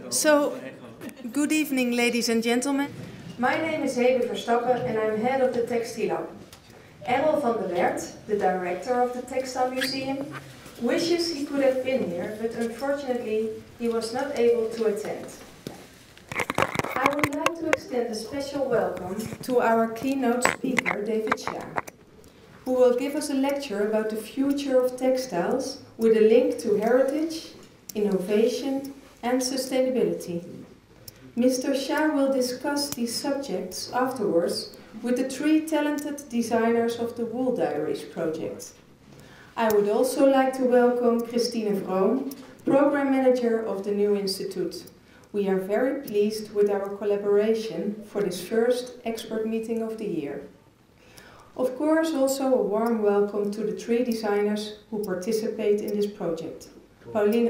So, good evening, ladies and gentlemen. My name is Hebe Verstappen and I'm head of the Textile. Errol van der Wert, the director of the Textile Museum, wishes he could have been here, but unfortunately he was not able to attend. I would like to extend a special welcome to our keynote speaker, David Shah, who will give us a lecture about the future of textiles with a link to heritage, innovation and sustainability. Mr. Shah will discuss these subjects afterwards with the three talented designers of the Wool Diaries project. I would also like to welcome Christine Vroom, Program Manager of the new Institute. We are very pleased with our collaboration for this first expert meeting of the year. Of course, also a warm welcome to the three designers who participate in this project. Pauline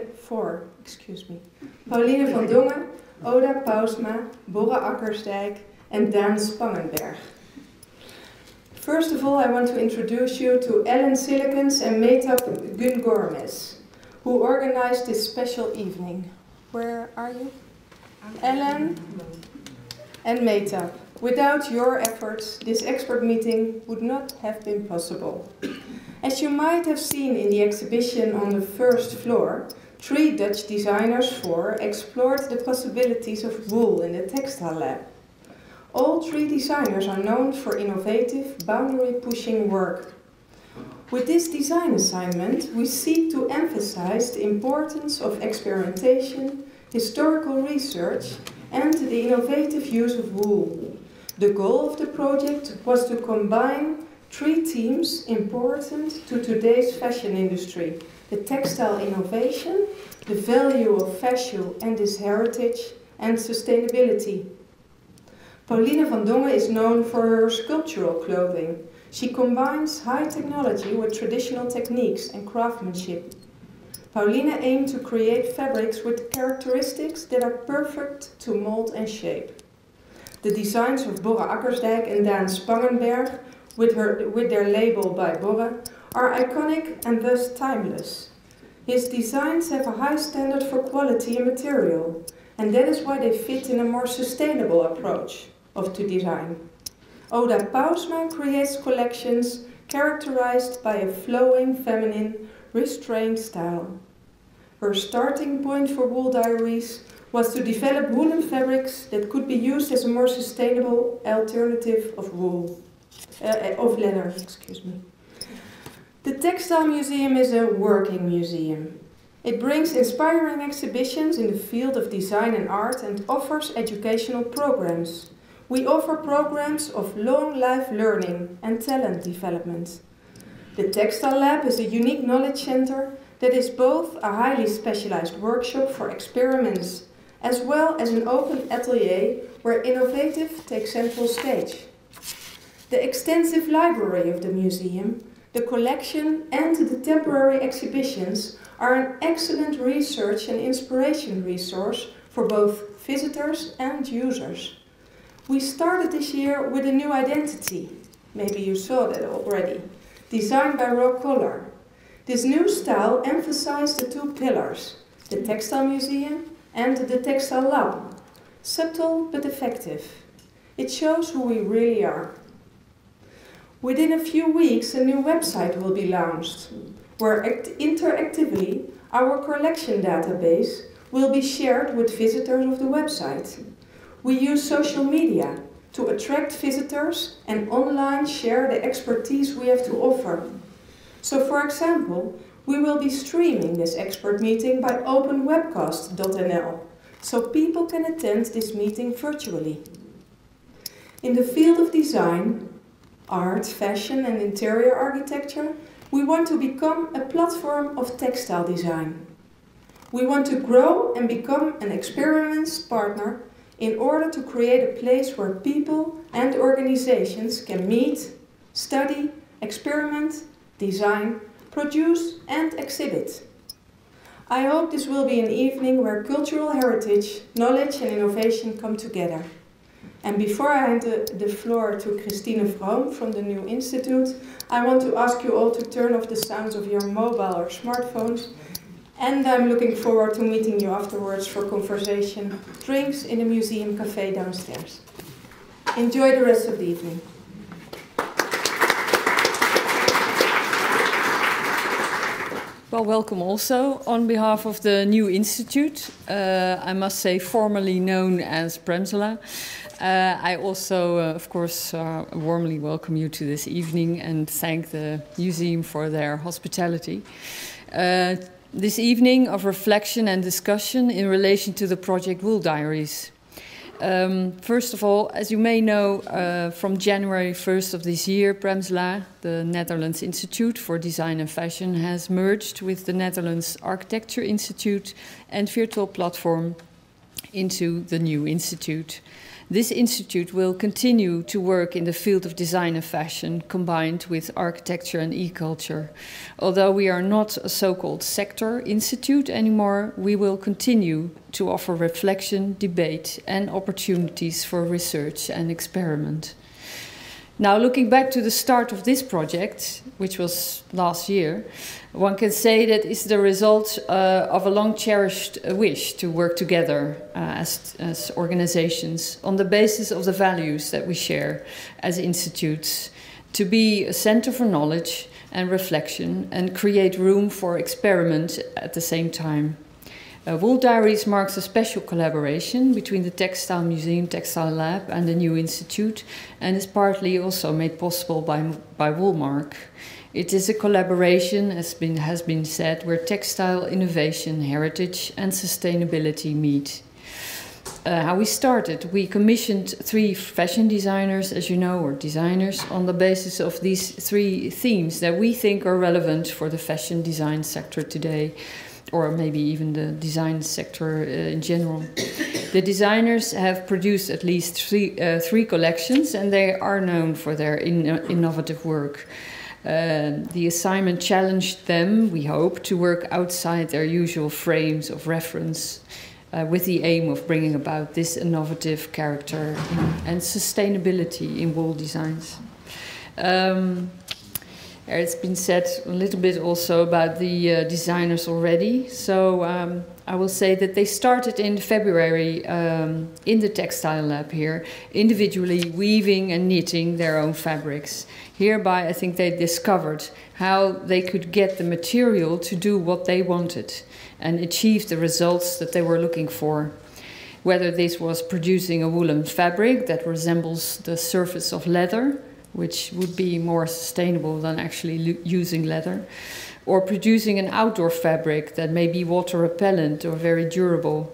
van Dongen, Oda Pausma, Borre Akkersdijk and Daan Spangenberg. First of all, I want to introduce you to Ellen Silikens and Mehtap Gungormes, who organized this special evening. Where are you? Ellen and Mehtap. Without your efforts, this expert meeting would not have been possible. As you might have seen in the exhibition on the first floor, three Dutch designers explored the possibilities of wool in the textile lab. All three designers are known for innovative, boundary-pushing work. With this design assignment, we seek to emphasize the importance of experimentation, historical research, and the innovative use of wool. The goal of the project was to combine three themes important to today's fashion industry: the textile innovation, the value of fashion and its heritage, and sustainability. Pauline van Dongen is known for her sculptural clothing. She combines high technology with traditional techniques and craftsmanship. Pauline aimed to create fabrics with characteristics that are perfect to mold and shape. The designs of Borre Akkersdijk and Daan Spangenberg, with their label by Borre, are iconic and thus timeless. His designs have a high standard for quality and material, and that is why they fit in a more sustainable approach to design. Oda Pausma creates collections characterized by a flowing, feminine, restrained style. Her starting point for Wool Diaries was to develop woolen fabrics that could be used as a more sustainable alternative of leather. The Textile Museum is a working museum. It brings inspiring exhibitions in the field of design and art and offers educational programs. We offer programs of long life learning and talent development. The Textile Lab is a unique knowledge center that is both a highly specialized workshop for experiments as well as an open atelier where innovative takes central stage. The extensive library of the museum, the collection and the temporary exhibitions are an excellent research and inspiration resource for both visitors and users. We started this year with a new identity, maybe you saw that already, designed by Rob Collar. This new style emphasized the two pillars, the Textile Museum and the Textile Lab. Subtle but effective. It shows who we really are. Within a few weeks, a new website will be launched, where interactively our collection database will be shared with visitors of the website. We use social media to attract visitors and online share the expertise we have to offer. So, for example, we will be streaming this expert meeting by OpenWebcast.nl, so people can attend this meeting virtually. In the field of design, art, fashion and interior architecture, we want to become a platform of textile design. We want to grow and become an experiments partner in order to create a place where people and organizations can meet, study, experiment, design, produce and exhibit. I hope this will be an evening where cultural heritage, knowledge and innovation come together. And before I hand the floor to Christine Vroom from the new Institute, I want to ask you all to turn off the sounds of your mobile or smartphones And I'm looking forward to meeting you afterwards for conversation, drinks in the museum cafe downstairs. Enjoy the rest of the evening. Well, welcome also on behalf of the new institute. I must say, formerly known as Premsela. I also, of course, warmly welcome you to this evening and thank the museum for their hospitality. This evening of reflection and discussion in relation to the project Wool Diaries. First of all, as you may know, from January 1st of this year, Premsela, the Netherlands Institute for Design and Fashion, has merged with the Netherlands Architecture Institute and Virtual Platform into the new institute. This institute will continue to work in the field of design and fashion combined with architecture and e-culture. Although we are not a so-called sector institute anymore, we will continue to offer reflection, debate and opportunities for research and experiment. Now, looking back to the start of this project, which was last year, one can say that it's the result of a long-cherished wish to work together as organizations on the basis of the values that we share as institutes, to be a center for knowledge and reflection and create room for experiment at the same time. Wool Diaries marks a special collaboration between the TextileMuseum, Textile Lab and the new institute, and is partly also made possible by Woolmark. It is a collaboration, as has been said, where textile innovation, heritage and sustainability meet. How we started, we commissioned 3 fashion designers, as you know, or designers, on the basis of these 3 themes that we think are relevant for the fashion design sector today, or maybe even the design sector in general. The designers have produced at least 3 collections, and they are known for their innovative work. The assignment challenged them, we hope, to work outside their usual frames of reference, with the aim of bringing about this innovative character and sustainability in wool designs. It's been said a little bit also about the designers already. So I will say that they started in February in the textile lab here, individually weaving and knitting their own fabrics. Hereby, I think they discovered how they could get the material to do what they wanted and achieve the results that they were looking for. Whether this was producing a woolen fabric that resembles the surface of leather, which would be more sustainable than actually using leather, or producing an outdoor fabric that may be water repellent or very durable,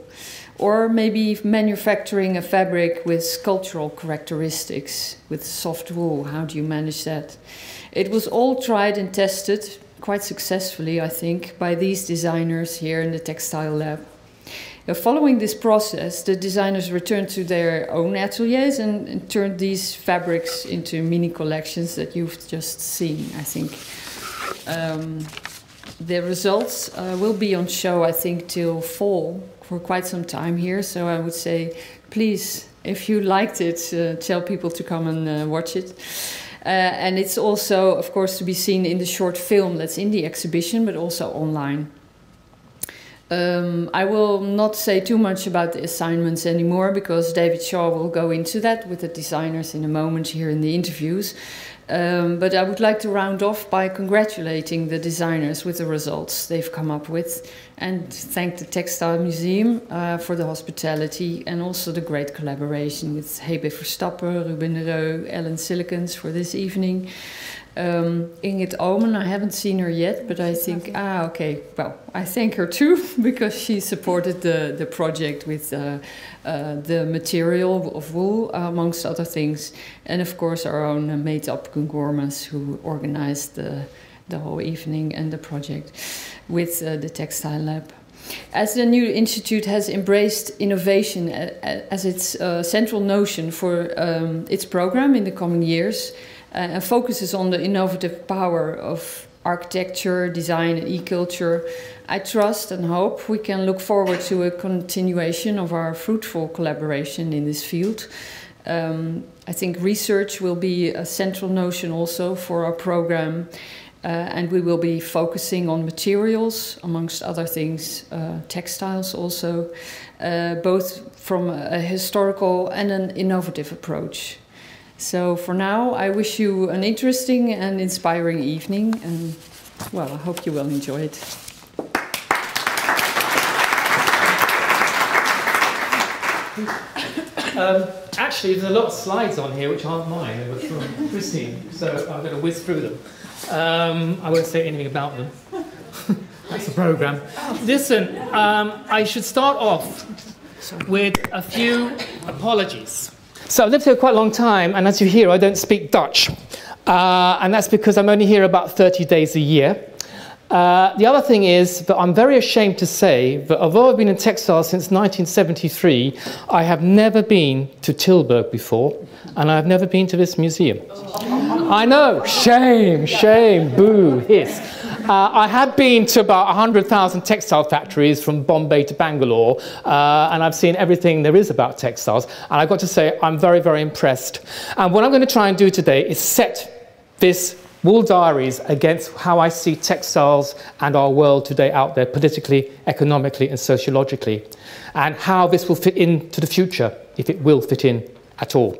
or maybe manufacturing a fabric with sculptural characteristics, with soft wool. How do you manage that? It was all tried and tested, quite successfully, I think, by these designers here in the textile lab. Following this process, the designers returned to their own ateliers and turned these fabrics into mini collections that you've just seen, I think. The results will be on show, I think, till fall for quite some time here. So I would say, please, if you liked it, tell people to come and watch it. And it's also, of course, to be seen in the short film that's in the exhibition, but also online. I will not say too much about the assignments anymore because David Shah will go into that with the designers in a moment here in the interviews. But I would like to round off by congratulating the designers with the results they've come up with and thank the TextielMuseum for the hospitality and also the great collaboration with Hebe Verstappen, Ruben Reu, Ellen Silicons for this evening. Ingrid Omen, I haven't seen her yet, but I think, okay, well, I thank her too, because she supported the project with the material of wool, amongst other things, and of course our own made-up Gungormas, who organized the whole evening and the project with the Textile Lab. As the new institute has embraced innovation as its central notion for its program in the coming years, and focuses on the innovative power of architecture, design and e-culture, I trust and hope we can look forward to a continuation of our fruitful collaboration in this field. I think research will be a central notion also for our program. And we will be focusing on materials, amongst other things, textiles also, both from a historical and an innovative approach. So for now, I wish you an interesting and inspiring evening, and well, I hope you will enjoy it. Actually, there's a lot of slides on here which aren't mine. They were from Christine, so I'm going to whiz through them. I won't say anything about them. That's the programme. Listen, I should start off with a few apologies. So I've lived here quite a long time, and as you hear, I don't speak Dutch. And that's because I'm only here about 30 days a year. The other thing is that I'm very ashamed to say that although I've been in textiles since 1973, I have never been to Tilburg before, and I've never been to this museum. I know, shame, shame, boo, hiss. I have been to about 100,000 textile factories from Bombay to Bangalore, and I've seen everything there is about textiles, and I've got to say I'm very, very impressed. And what I'm going to try and do today is set this Wool Diaries against how I see textiles and our world today out there, politically, economically and sociologically, and how this will fit into the future, if it will fit in at all.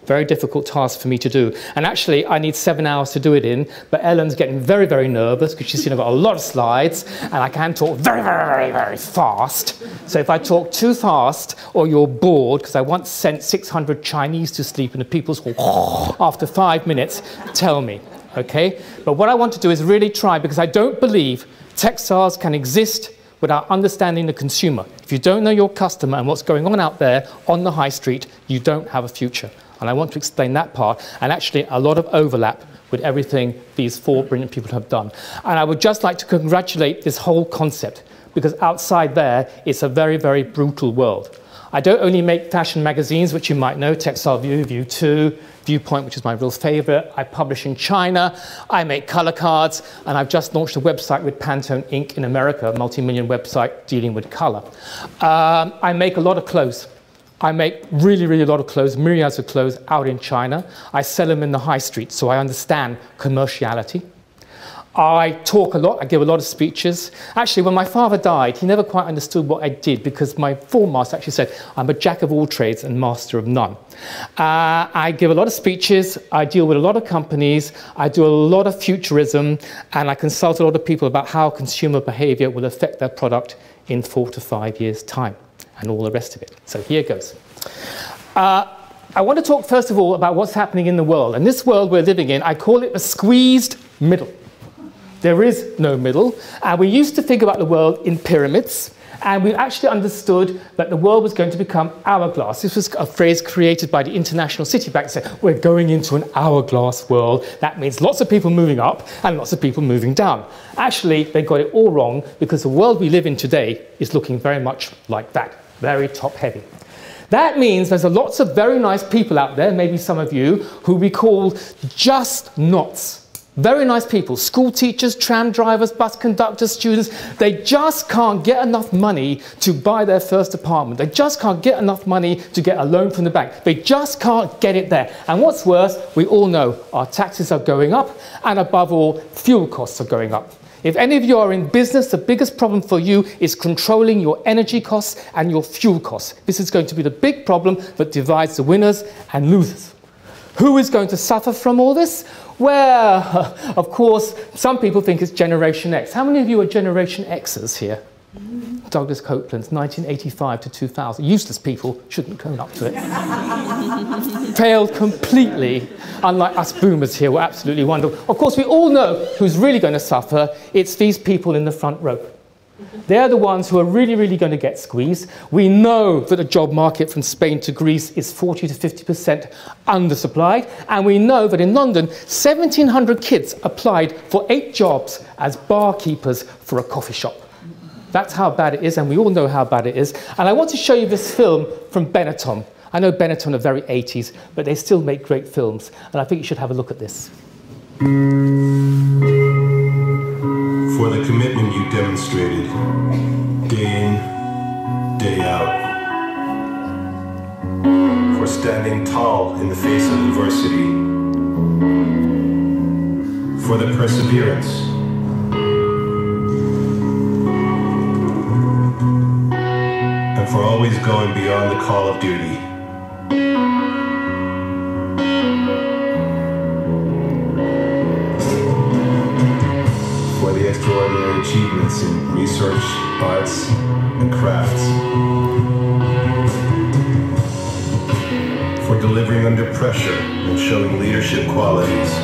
Very difficult task for me to do. And actually, I need 7 hours to do it in, but Ellen's getting very, very nervous because she's seen I've got a lot of slides, and I can talk very, very, very, very fast. So if I talk too fast or you're bored, because I once sent 600 Chinese to sleep in a people's hall, after 5 minutes, tell me. Okay? But what I want to do is really try, because I don't believe textiles can exist without understanding the consumer. If you don't know your customer and what's going on out there on the high street, you don't have a future. And I want to explain that part, and actually a lot of overlap with everything these 4 brilliant people have done. And I would just like to congratulate this whole concept, because outside there, it's a very, very brutal world. I don't only make fashion magazines, which you might know, Textile View, View 2, Viewpoint, which is my real favourite. I publish in China, I make colour cards, and I've just launched a website with Pantone Inc. in America, a multi-million website dealing with colour. I make a lot of clothes. I make really, really a lot of clothes, myriads of clothes out in China. I sell them in the high street, so I understand commerciality. I talk a lot, I give a lot of speeches. Actually, when my father died, he never quite understood what I did, because my form master actually said, I'm a jack of all trades and master of none. I give a lot of speeches, I deal with a lot of companies, I do a lot of futurism, and I consult a lot of people about how consumer behavior will affect their product in 4 to 5 years' time, and all the rest of it. So here goes. I want to talk first of all about what's happening in the world. And this world we're living in, I call it a squeezed middle. There is no middle. And we used to think about the world in pyramids, and we actually understood that the world was going to become hourglass. This was a phrase created by the International City Bank, saying, we're going into an hourglass world. That means lots of people moving up and lots of people moving down. Actually, they got it all wrong, because the world we live in today is looking very much like that, very top-heavy. That means there's lots of very nice people out there, maybe some of you, who we call just nots. Very nice people, school teachers, tram drivers, bus conductors, students. They just can't get enough money to buy their first apartment. They just can't get enough money to get a loan from the bank. They just can't get it there. And what's worse, we all know our taxes are going up, and above all, fuel costs are going up. If any of you are in business, the biggest problem for you is controlling your energy costs and your fuel costs. This is going to be the big problem that divides the winners and losers. Who is going to suffer from all this? Well, of course, some people think it's Generation X. How many of you are Generation Xers here? Douglas Copeland's 1985 to 2000. Useless people, shouldn't own up to it. Failed completely. Unlike us boomers here, we're absolutely wonderful. Of course, we all know who's really going to suffer. It's these people in the front row. They're the ones who are really, really going to get squeezed. We know that the job market from Spain to Greece is 40 to 50% undersupplied. And we know that in London, 1,700 kids applied for 8 jobs as barkeepers for a coffee shop. That's how bad it is, and we all know how bad it is. And I want to show you this film from Benetton. I know Benetton are very 80s, but they still make great films. And I think you should have a look at this. For the commitment you demonstrated, day in, day out. For standing tall in the face of adversity. for the perseverance, and for always going beyond the call of duty. For the extraordinary achievements in research, arts, and crafts. For delivering under pressure and showing leadership qualities.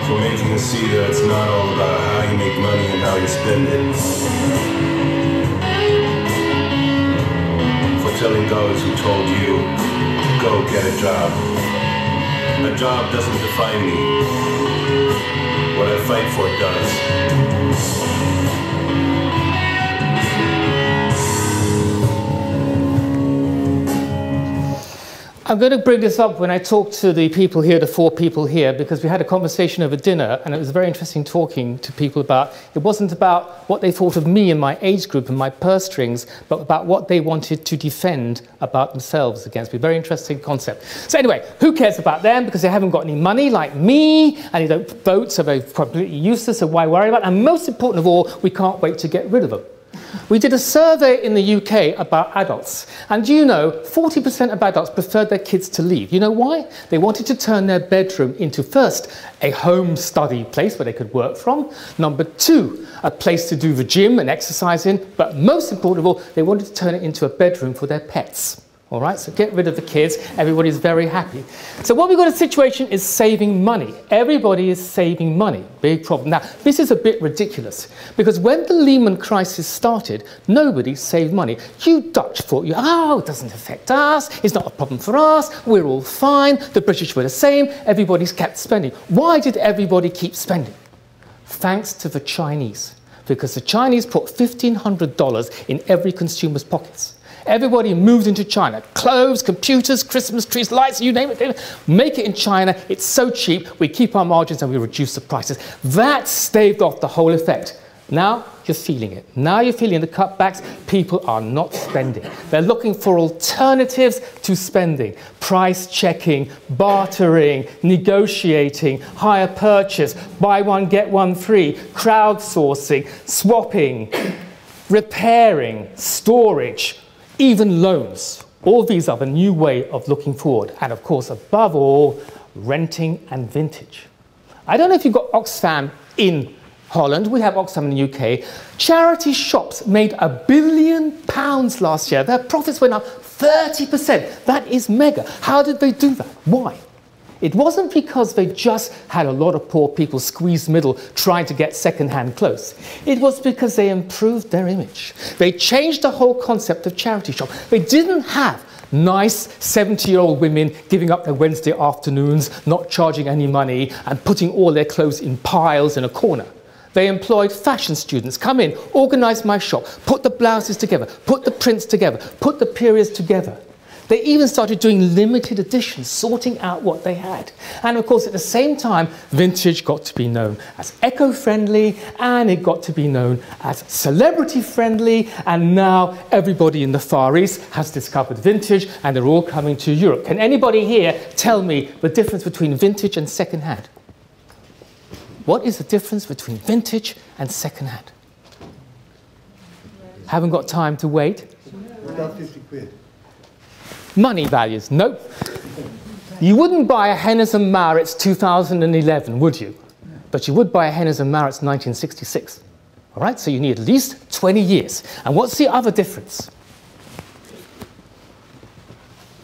For making us see that it's not all about how you make money and how you spend it. For telling those who told you, go get a job. A job doesn't define me. What I fight for does. I'm going to bring this up when I talk to the people here, the 4 people here, because we had a conversation over dinner, and it was very interesting talking to people about, it wasn't about what they thought of me and my age group and my purse strings, but about what they wanted to defend about themselves against me. Very interesting concept. So anyway, who cares about them? Because they haven't got any money like me, and they don't vote, so they're completely useless, so why worry about them? And most important of all, we can't wait to get rid of them. We did a survey in the UK about adults, and do you know 40% of adults preferred their kids to leave. You know why? They wanted to turn their bedroom into, first, a home study place where they could work from, number 2, a place to do the gym and exercise in, but most important of all, they wanted to turn it into a bedroom for their pets. All right, so get rid of the kids, everybody's very happy. So what we've got a situation is saving money. Everybody is saving money, big problem. Now, this is a bit ridiculous, because when the Lehman crisis started, nobody saved money. You Dutch thought, oh, it doesn't affect us, it's not a problem for us, we're all fine, the British were the same, everybody's kept spending. Why did everybody keep spending? Thanks to the Chinese, because the Chinese put $1,500 in every consumer's pockets. Everybody moved into China. Clothes, computers, Christmas trees, lights, you name it. Make it in China. It's so cheap. We keep our margins and we reduce the prices. That staved off the whole effect. Now you're feeling it. Now you're feeling the cutbacks. People are not spending. They're looking for alternatives to spending. Price checking, bartering, negotiating, hire purchase, buy one, get one free, crowdsourcing, swapping, repairing, storage, even loans. All these are the new way of looking forward. And of course, above all, renting and vintage. I don't know if you've got Oxfam in Holland. We have Oxfam in the UK. Charity shops made £1 billion last year. Their profits went up 30%. That is mega. How did they do that? Why? It wasn't because they just had a lot of poor people squeezed middle trying to get second-hand clothes. It was because they improved their image. They changed the whole concept of charity shop. They didn't have nice 70-year-old women giving up their Wednesday afternoons, not charging any money, and putting all their clothes in piles in a corner. They employed fashion students. Come in, organise my shop, put the blouses together, put the prints together, put the periods together. They even started doing limited editions, sorting out what they had. And of course, at the same time, vintage got to be known as eco-friendly, and it got to be known as celebrity-friendly, and now everybody in the Far East has discovered vintage, and they're all coming to Europe. Can anybody here tell me the difference between vintage and second-hand? What is the difference between vintage and second-hand? Haven't got time to wait? About 50 quid. Money values, nope. You wouldn't buy a Hennes & Mauritz 2011, would you? But you would buy a Hennes & Mauritz 1966. All right, so you need at least 20 years. And what's the other difference?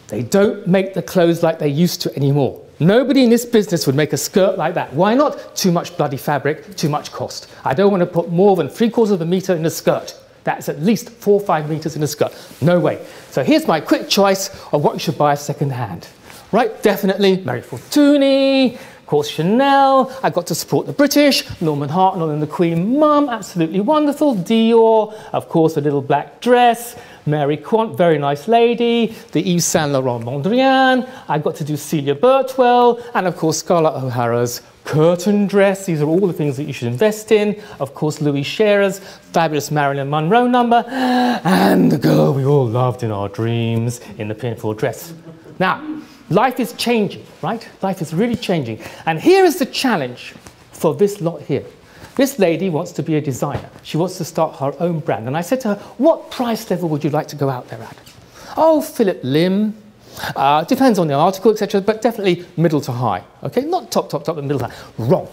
They don't make the clothes like they used to anymore. Nobody in this business would make a skirt like that. Why not? Too much bloody fabric, too much cost. I don't want to put more than 3/4 of a metre in a skirt. That's at least 4 or 5 meters in a skirt. No way. So here's my quick choice of what you should buy second hand. Right, definitely Mary Fortuny, of course Chanel. I got to support the British, Norman Hartnell and the Queen Mum, absolutely wonderful. Dior, of course, a little black dress. Mary Quant, very nice lady. The Yves Saint Laurent Mondrian. I got to do Celia Birtwell, and of course Scarlett O'Hara's curtain dress. These are all the things that you should invest in. Of course, Louis Scherer's fabulous Marilyn Monroe number, and the girl we all loved in our dreams in the pinafore dress. Now, Life is changing, right? Life is really changing. And here is the challenge for this lot here. This lady wants to be a designer. She wants to start her own brand. And I said to her, what price level would you like to go out there at? Oh, Philip Lim. Depends on the article, etc., but definitely middle to high. Okay, not top, but middle to high. Wrong.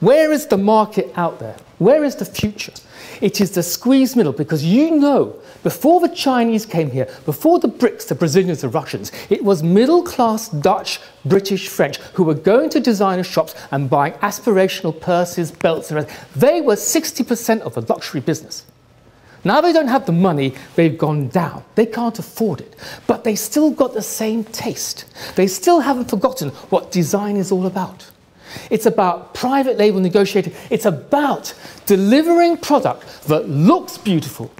Where is the market out there? Where is the future? It is the squeeze middle, because you know, before the Chinese came here, before the Brits, the Brazilians, the Russians, it was middle-class Dutch, British, French who were going to designer shops and buying aspirational purses, belts, and they were 60% of the luxury business. Now they don't have the money, they've gone down. They can't afford it. But they still got the same taste. They still haven't forgotten what design is all about. It's about private label negotiating. It's about delivering product that looks beautiful,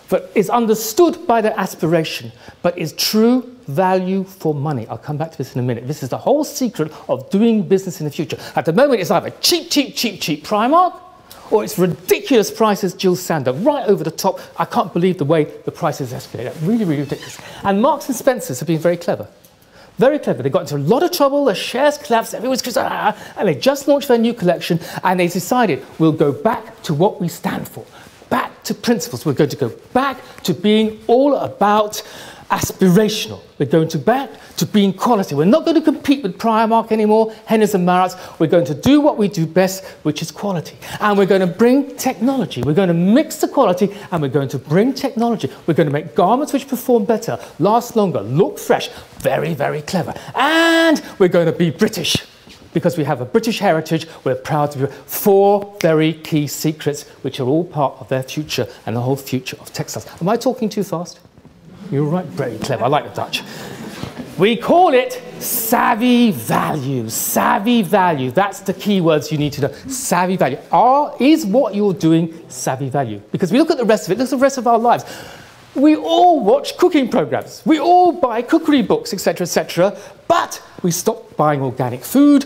that is understood by their aspiration, but is true value for money. I'll come back to this in a minute. This is the whole secret of doing business in the future. At the moment, it's either cheap Primark, or it's ridiculous prices, Jill Sander, right over the top. I can't believe the way the prices escalate. Really, really ridiculous. And Marks and Spencer's have been very clever. Very clever. They got into a lot of trouble, the shares collapsed, everyone's and they just launched their new collection, and they decided, we'll go back to what we stand for. Back to principles. We're going to go back to being all about aspirational. We're going to back to being quality. We're not going to compete with Primark anymore, Hennes and Maurits. We're going to do what we do best, which is quality. And we're going to bring technology. We're going to mix the quality, and we're going to bring technology. We're going to make garments which perform better, last longer, look fresh. Very, very clever. And we're going to be British, because we have a British heritage. We're proud to be. 4 very key secrets, which are all part of their future and the whole future of textiles. Am I talking too fast? You're right, very clever. I like the Dutch. We call it savvy value. Savvy value. That's the key words you need to know. Savvy value. Is what you're doing savvy value? Because we look at the rest of it, look at the rest of our lives. We all watch cooking programs. We all buy cookery books, etc., but we stop buying organic food.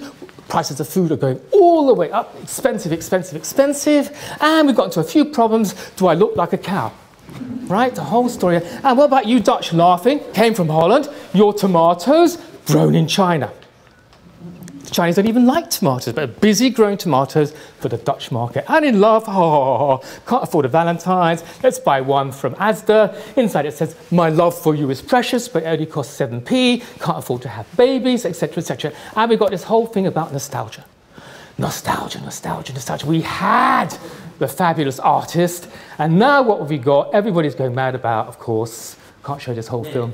Prices of food are going all the way up. Expensive, expensive, expensive. And we've got into a few problems. Do I look like a cow? Right, the whole story. And what about you Dutch laughing? Came from Holland. Your tomatoes grown in China. The Chinese don't even like tomatoes, but are busy growing tomatoes for the Dutch market. And in love, can't afford a Valentine's. Let's buy one from Asda. Inside it says, my love for you is precious, but it only costs 7p. Can't afford to have babies, etc., etc. And we've got this whole thing about nostalgia. Nostalgia, nostalgia, nostalgia. We had the fabulous artist, and now what have we got? Everybody's going mad about, of course. Can't show this whole film.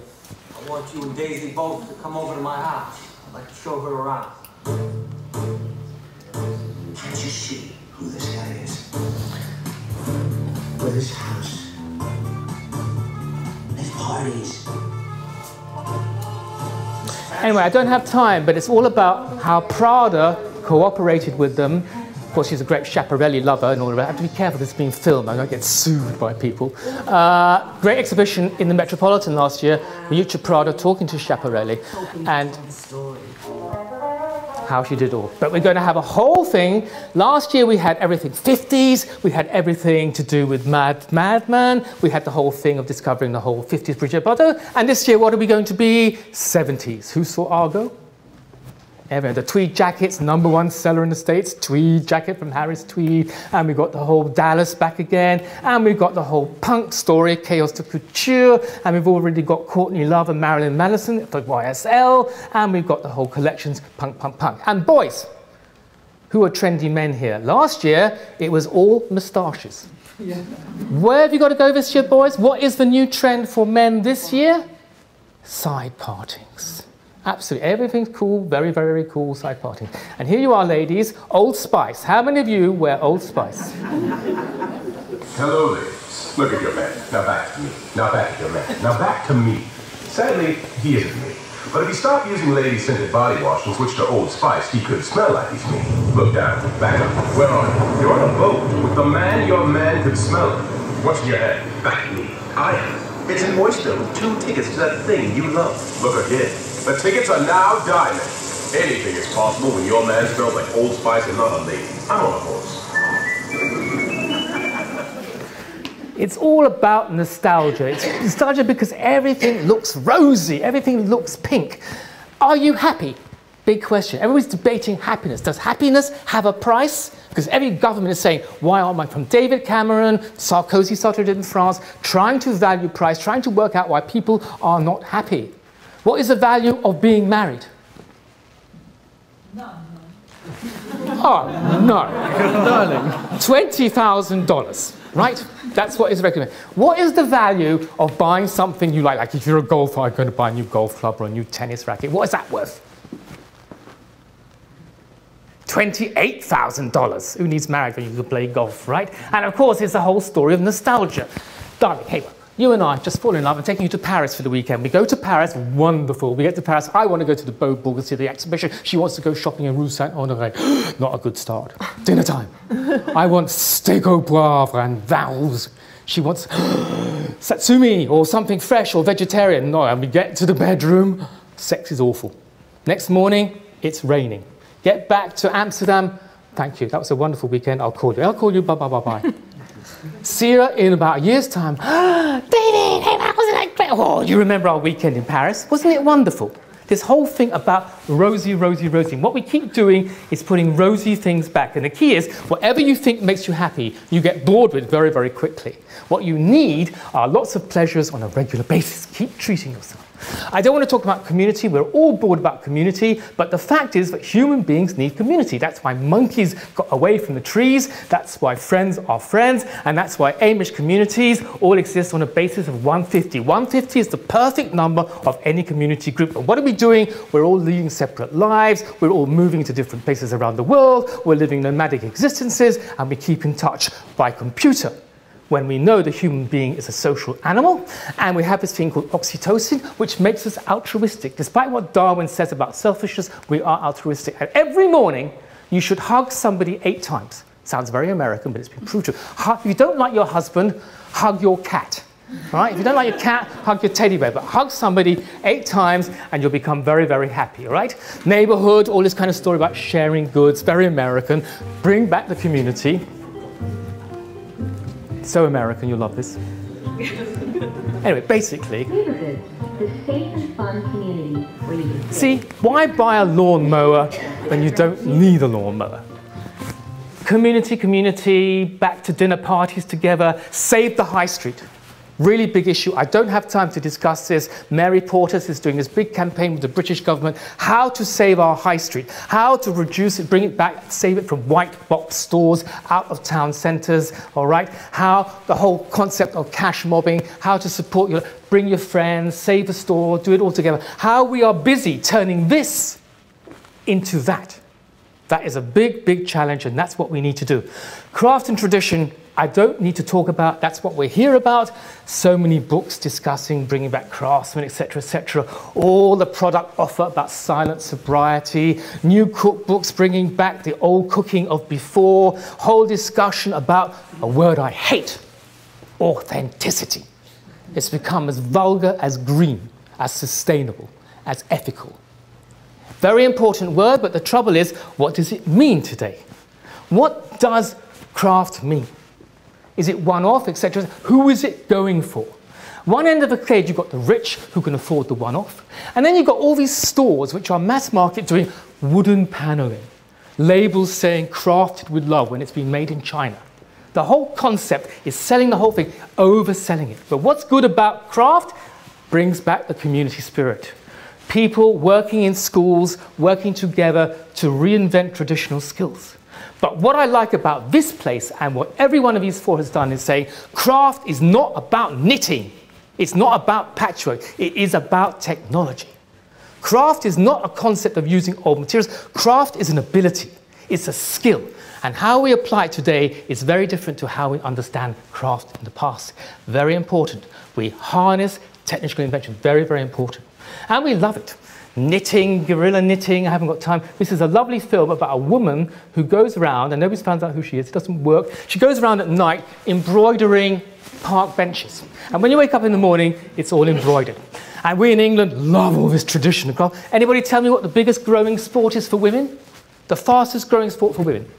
I want you and Daisy both to come over to my house. I'd like to show her around. Can't you see who this guy is? With his house, his parties. Anyway, I don't have time, but it's all about how Prada cooperated with them. Of course, she's a great Schiaparelli lover and all of that. I have to be careful this is being filmed. I don't get sued by people. Great exhibition in the Metropolitan last year. Miuccia Prada talking to Schiaparelli and how she did all. But we're going to have a whole thing. Last year we had everything 50s. We had everything to do with Madman. We had the whole thing of discovering the whole 50s Brigitte Bardot. And this year, what are we going to be? 70s. Who saw Argo? The tweed jackets, #1 seller in the States, tweed jacket from Harris Tweed, and we've got the whole Dallas back again, and we've got the whole punk story, Chaos de Couture, and we've already got Courtney Love and Marilyn Manson for YSL, and we've got the whole collections, punk, punk, punk. And boys, who are trendy men here? Last year, it was all moustaches. Yeah. Where have you got to go this year, boys? What is the new trend for men this year? Side partings. Absolutely, everything's cool, very, very, very cool, side parting. And here you are, ladies, Old Spice. How many of you wear Old Spice? Hello, ladies. Look at your man. Now back to me. Now back to your man. Now back to me. Sadly, he isn't me. But if he stopped using lady-scented body wash and switched to Old Spice, he could smell like he's me. Look down, back up. Where are you? You're on a boat with the man your man could smell it. What's in your head? Back me. I am. It's an oyster with 2 tickets to that thing you love. Look again. The tickets are now diamond. Anything is possible when your man smells like Old Spice and not a lady. I'm on a horse. It's all about nostalgia. It's nostalgia because everything looks rosy, everything looks pink. Are you happy? Big question. Everybody's debating happiness. Does happiness have a price? Because every government is saying, why aren't I, from David Cameron, Sarkozy started it in France, trying to value price, trying to work out why people are not happy. What is the value of being married? Oh, no. Darling. $20,000, right? That's what is recommended. What is the value of buying something you like? Like if you're a golfer, I'm going to buy a new golf club or a new tennis racket. What is that worth? $28,000. Who needs marriage when you can play golf, right? And of course, it's the whole story of nostalgia. Darling, hey, you and I just fall in love and taking you to Paris for the weekend. We go to Paris, wonderful. We get to Paris. I want to go to the Beaubourg and see the exhibition. She wants to go shopping in Rue Saint-Honoré. Not a good start. Dinner time. I want steak au poivre and vowels. She wants satsumi or something fresh or vegetarian. No, and we get to the bedroom. Sex is awful. Next morning, it's raining. Get back to Amsterdam. Thank you. That was a wonderful weekend. I'll call you. I'll call you. Bye, bye, bye, bye. See you in about a year's time. David, hey, how was it like? Oh, you remember our weekend in Paris? Wasn't it wonderful? This whole thing about rosy, rosy, rosy. What we keep doing is putting rosy things back. And the key is, whatever you think makes you happy, you get bored with very, very quickly. What you need are lots of pleasures on a regular basis. Keep treating yourself. I don't want to talk about community. We're all bored about community, but the fact is that human beings need community. That's why monkeys got away from the trees. That's why friends are friends. And that's why Amish communities all exist on a basis of 150. 150 is the perfect number of any community group. But what are we doing? We're all leading separate lives. We're all moving to different places around the world. We're living nomadic existences, and we keep in touch by computer. When we know the human being is a social animal, and we have this thing called oxytocin, which makes us altruistic. Despite what Darwin says about selfishness, we are altruistic. And every morning, you should hug somebody 8 times. Sounds very American, but it's been proved true. If you don't like your husband, hug your cat. Right? If you don't like your cat, hug your teddy bear. But hug somebody 8 times, and you'll become very, very happy. All right? Neighborhood, all this kind of story about sharing goods, very American. Bring back the community. So American, you'll love this. Anyway, basically, the safe and fun community where you can see, why buy a lawnmower when you don't need a lawnmower? Community, community, back to dinner parties together, save the high street. Really big issue. I don't have time to discuss this. Mary Portas is doing this big campaign with the British government, how to save our high street, how to reduce it, bring it back, save it from white box stores out of town centres, all right? How the whole concept of cash mobbing, how to support your, bring your friends, save the store, do it all together. How we are busy turning this into that. That is a big, big challenge, and that's what we need to do. Craft and tradition, I don't need to talk about, that's what we're here about. So many books discussing bringing back craftsmen, etc., etc. All the product offer about silent sobriety, new cookbooks bringing back the old cooking of before, whole discussion about a word I hate, authenticity. It's become as vulgar as green, as sustainable, as ethical. Very important word, but the trouble is, what does it mean today? What does craft mean? Is it one-off, etc.? Who is it going for? One end of the cage, you've got the rich who can afford the one-off. And then you've got all these stores which are mass market doing wooden paneling. Labels saying crafted with love when it's been made in China. The whole concept is selling the whole thing, overselling it. But what's good about craft? Brings back the community spirit. People working in schools, working together to reinvent traditional skills. But what I like about this place, and what every one of these 4 has done, is saying craft is not about knitting. It's not about patchwork. It is about technology. Craft is not a concept of using old materials. Craft is an ability. It's a skill. And how we apply it today is very different to how we understand craft in the past. Very important. We harness technical invention. Very, very important. And we love it. Knitting, guerrilla knitting, I haven't got time. This is a lovely film about a woman who goes around, and nobody's found out who she is, it doesn't work. She goes around at night embroidering park benches. And when you wake up in the morning, it's all embroidered. And we in England love all this tradition. Anybody tell me what the biggest growing sport is for women? The fastest growing sport for women?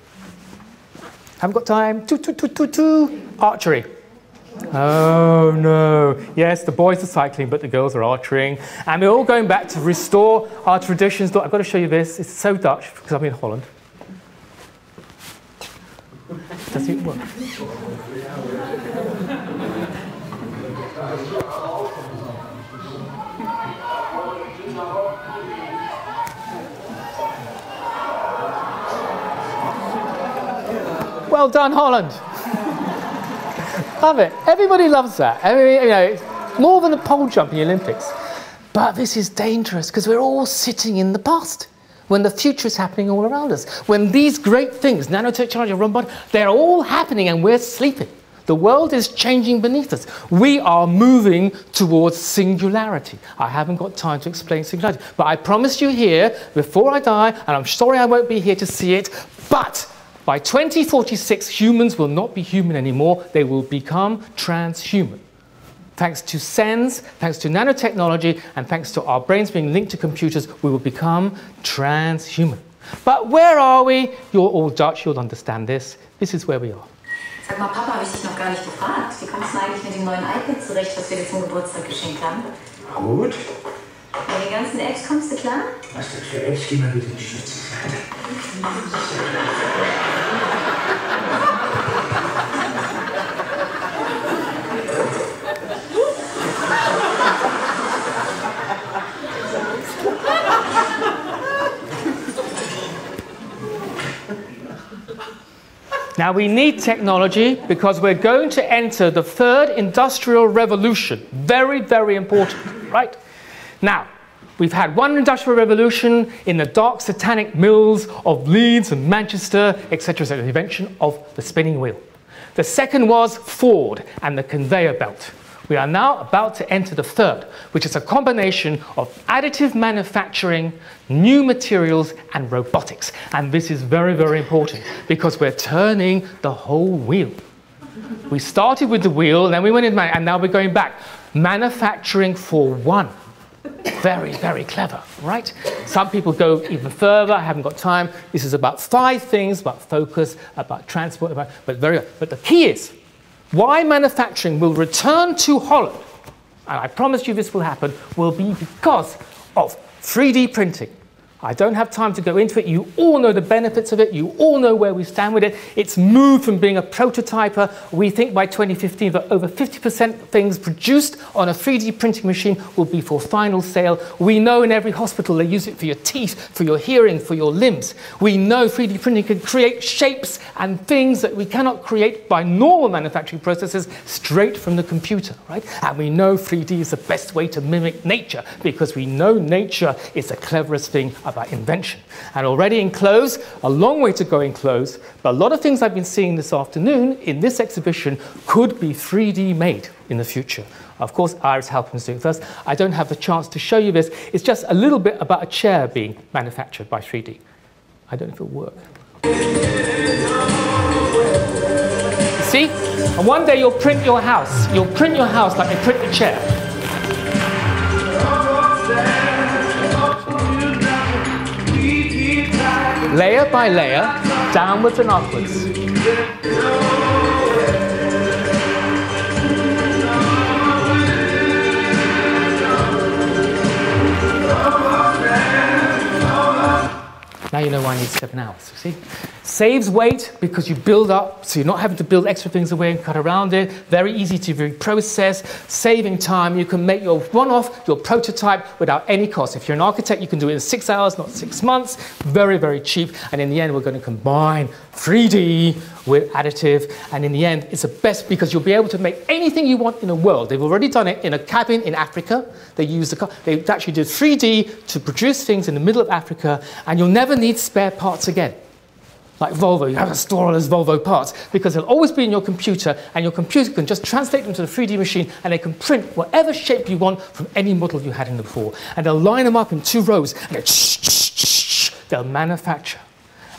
Haven't got time. Archery. Oh no. Yes, the boys are cycling, but the girls are archering. And we're all going back to restore our traditions. Look, I've got to show you this. It's so Dutch because I'm in Holland. Does it work? Well done, Holland. Love it. Everybody loves that. I mean, you know, it's more than a pole jump in the Olympics. But this is dangerous because we're all sitting in the past when the future is happening all around us. When these great things, nanotechnology, robot, they're all happening and we're sleeping. The world is changing beneath us. We are moving towards singularity. I haven't got time to explain singularity, but I promise you here, before I die, and I'm sorry I won't be here to see it, but by 2046, humans will not be human anymore. They will become transhuman. Thanks to SENS, thanks to nanotechnology, and thanks to our brains being linked to computers, we will become transhuman. But where are we? You're all Dutch, you'll understand this. This is where we are. Sag mal, Papa, habe ich dich noch gar nicht gefragt. Wie kommst du eigentlich mit dem neuen iPad zurecht, was wir dir zum Geburtstag geschenkt haben? Gut. Mit den ganzen Apps kommst du klar? Was denn für Apps? Geh mal bitte die Schützenseite. Now we need technology because we're going to enter the third industrial revolution. Very, very important, right? Now, we've had one industrial revolution in the dark satanic mills of Leeds and Manchester, etc., the invention of the spinning wheel. The second was Ford and the conveyor belt. We are now about to enter the third, which is a combination of additive manufacturing, new materials, and robotics. And this is very, very important because we're turning the whole wheel. We started with the wheel, then we went in, and now we're going back. Manufacturing for one. Very, very clever, right? Some people go even further. I haven't got time. This is about 5 things, about focus, about transport, but the key is, why manufacturing will return to Holland, and I promise you this will happen, will be because of 3D printing. I don't have time to go into it. You all know the benefits of it. You all know where we stand with it. It's moved from being a prototyper. We think by 2015 that over 50% of things produced on a 3D printing machine will be for final sale. We know in every hospital they use it for your teeth, for your hearing, for your limbs. We know 3D printing can create shapes and things that we cannot create by normal manufacturing processes straight from the computer, right? And we know 3D is the best way to mimic nature because we know nature is the cleverest thing about invention. And already in close, a long way to go in close, but a lot of things I've been seeing this afternoon in this exhibition could be 3D made in the future. Of course, Iris Halpin's doing it first. I don't have the chance to show you this. It's just a little bit about a chair being manufactured by 3D. I don't know if it'll work. See? And one day you'll print your house. You'll print your house like they print the chair. Layer by layer, downwards and upwards. Now you know why I need 7 hours, you see? Saves weight because you build up, so you're not having to build extra things away and cut around it. Very easy to reprocess, saving time. You can make your one-off, your prototype without any cost. If you're an architect, you can do it in 6 hours, not 6 months. Very, very cheap. And in the end, we're going to combine 3D with additive. And in the end, it's the best because you'll be able to make anything you want in the world. They've already done it in a cabin in Africa. They actually did 3D to produce things in the middle of Africa, and you'll never need spare parts again. Like Volvo, you have to store all those Volvo parts because they'll always be in your computer, and your computer can just translate them to the 3D machine, and they can print whatever shape you want from any model you had in before. And they'll line them up in 2 rows, and they'll manufacture.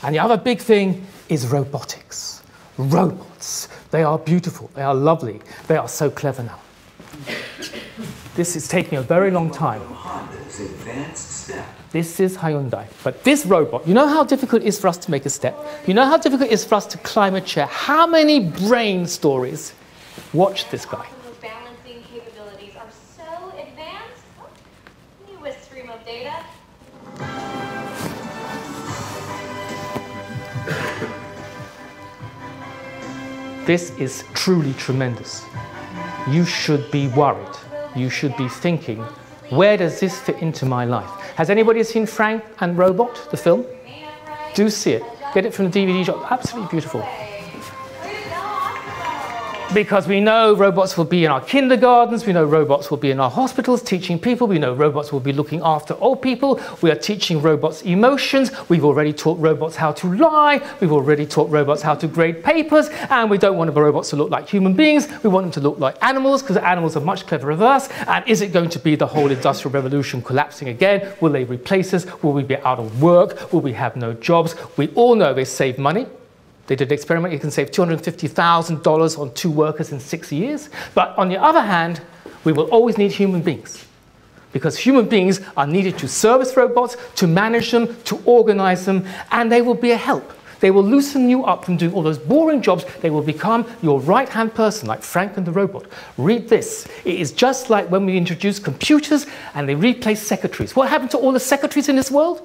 And the other big thing is robotics. Robots. They are beautiful. They are lovely. They are so clever now. This is taking a very long time. This is Hyundai. But this robot, you know how difficult it is for us to make a step? You know how difficult it is for us to climb a chair? How many brain stories Watch this guy. Balancing capabilities are so advanced. Newest stream of data. This is truly tremendous. You should be worried. You should be thinking, where does this fit into my life? Has anybody seen Frank and Robot, the film? Do see it. Get it from the DVD shop. Absolutely beautiful. Because we know robots will be in our kindergartens, we know robots will be in our hospitals teaching people, we know robots will be looking after old people, we are teaching robots emotions, we've already taught robots how to lie, we've already taught robots how to grade papers, and we don't want the robots to look like human beings, we want them to look like animals, because animals are much cleverer than us. And is it going to be the whole industrial revolution collapsing again? Will they replace us? Will we be out of work? Will we have no jobs? We all know they save money. They did an experiment, you can save $250,000 on 2 workers in 6 years. But on the other hand, we will always need human beings. Because human beings are needed to service robots, to manage them, to organize them, and they will be a help. They will loosen you up from doing all those boring jobs. They will become your right-hand person, like Frank and the robot. Read this. It is just like when we introduced computers and they replaced secretaries. What happened to all the secretaries in this world?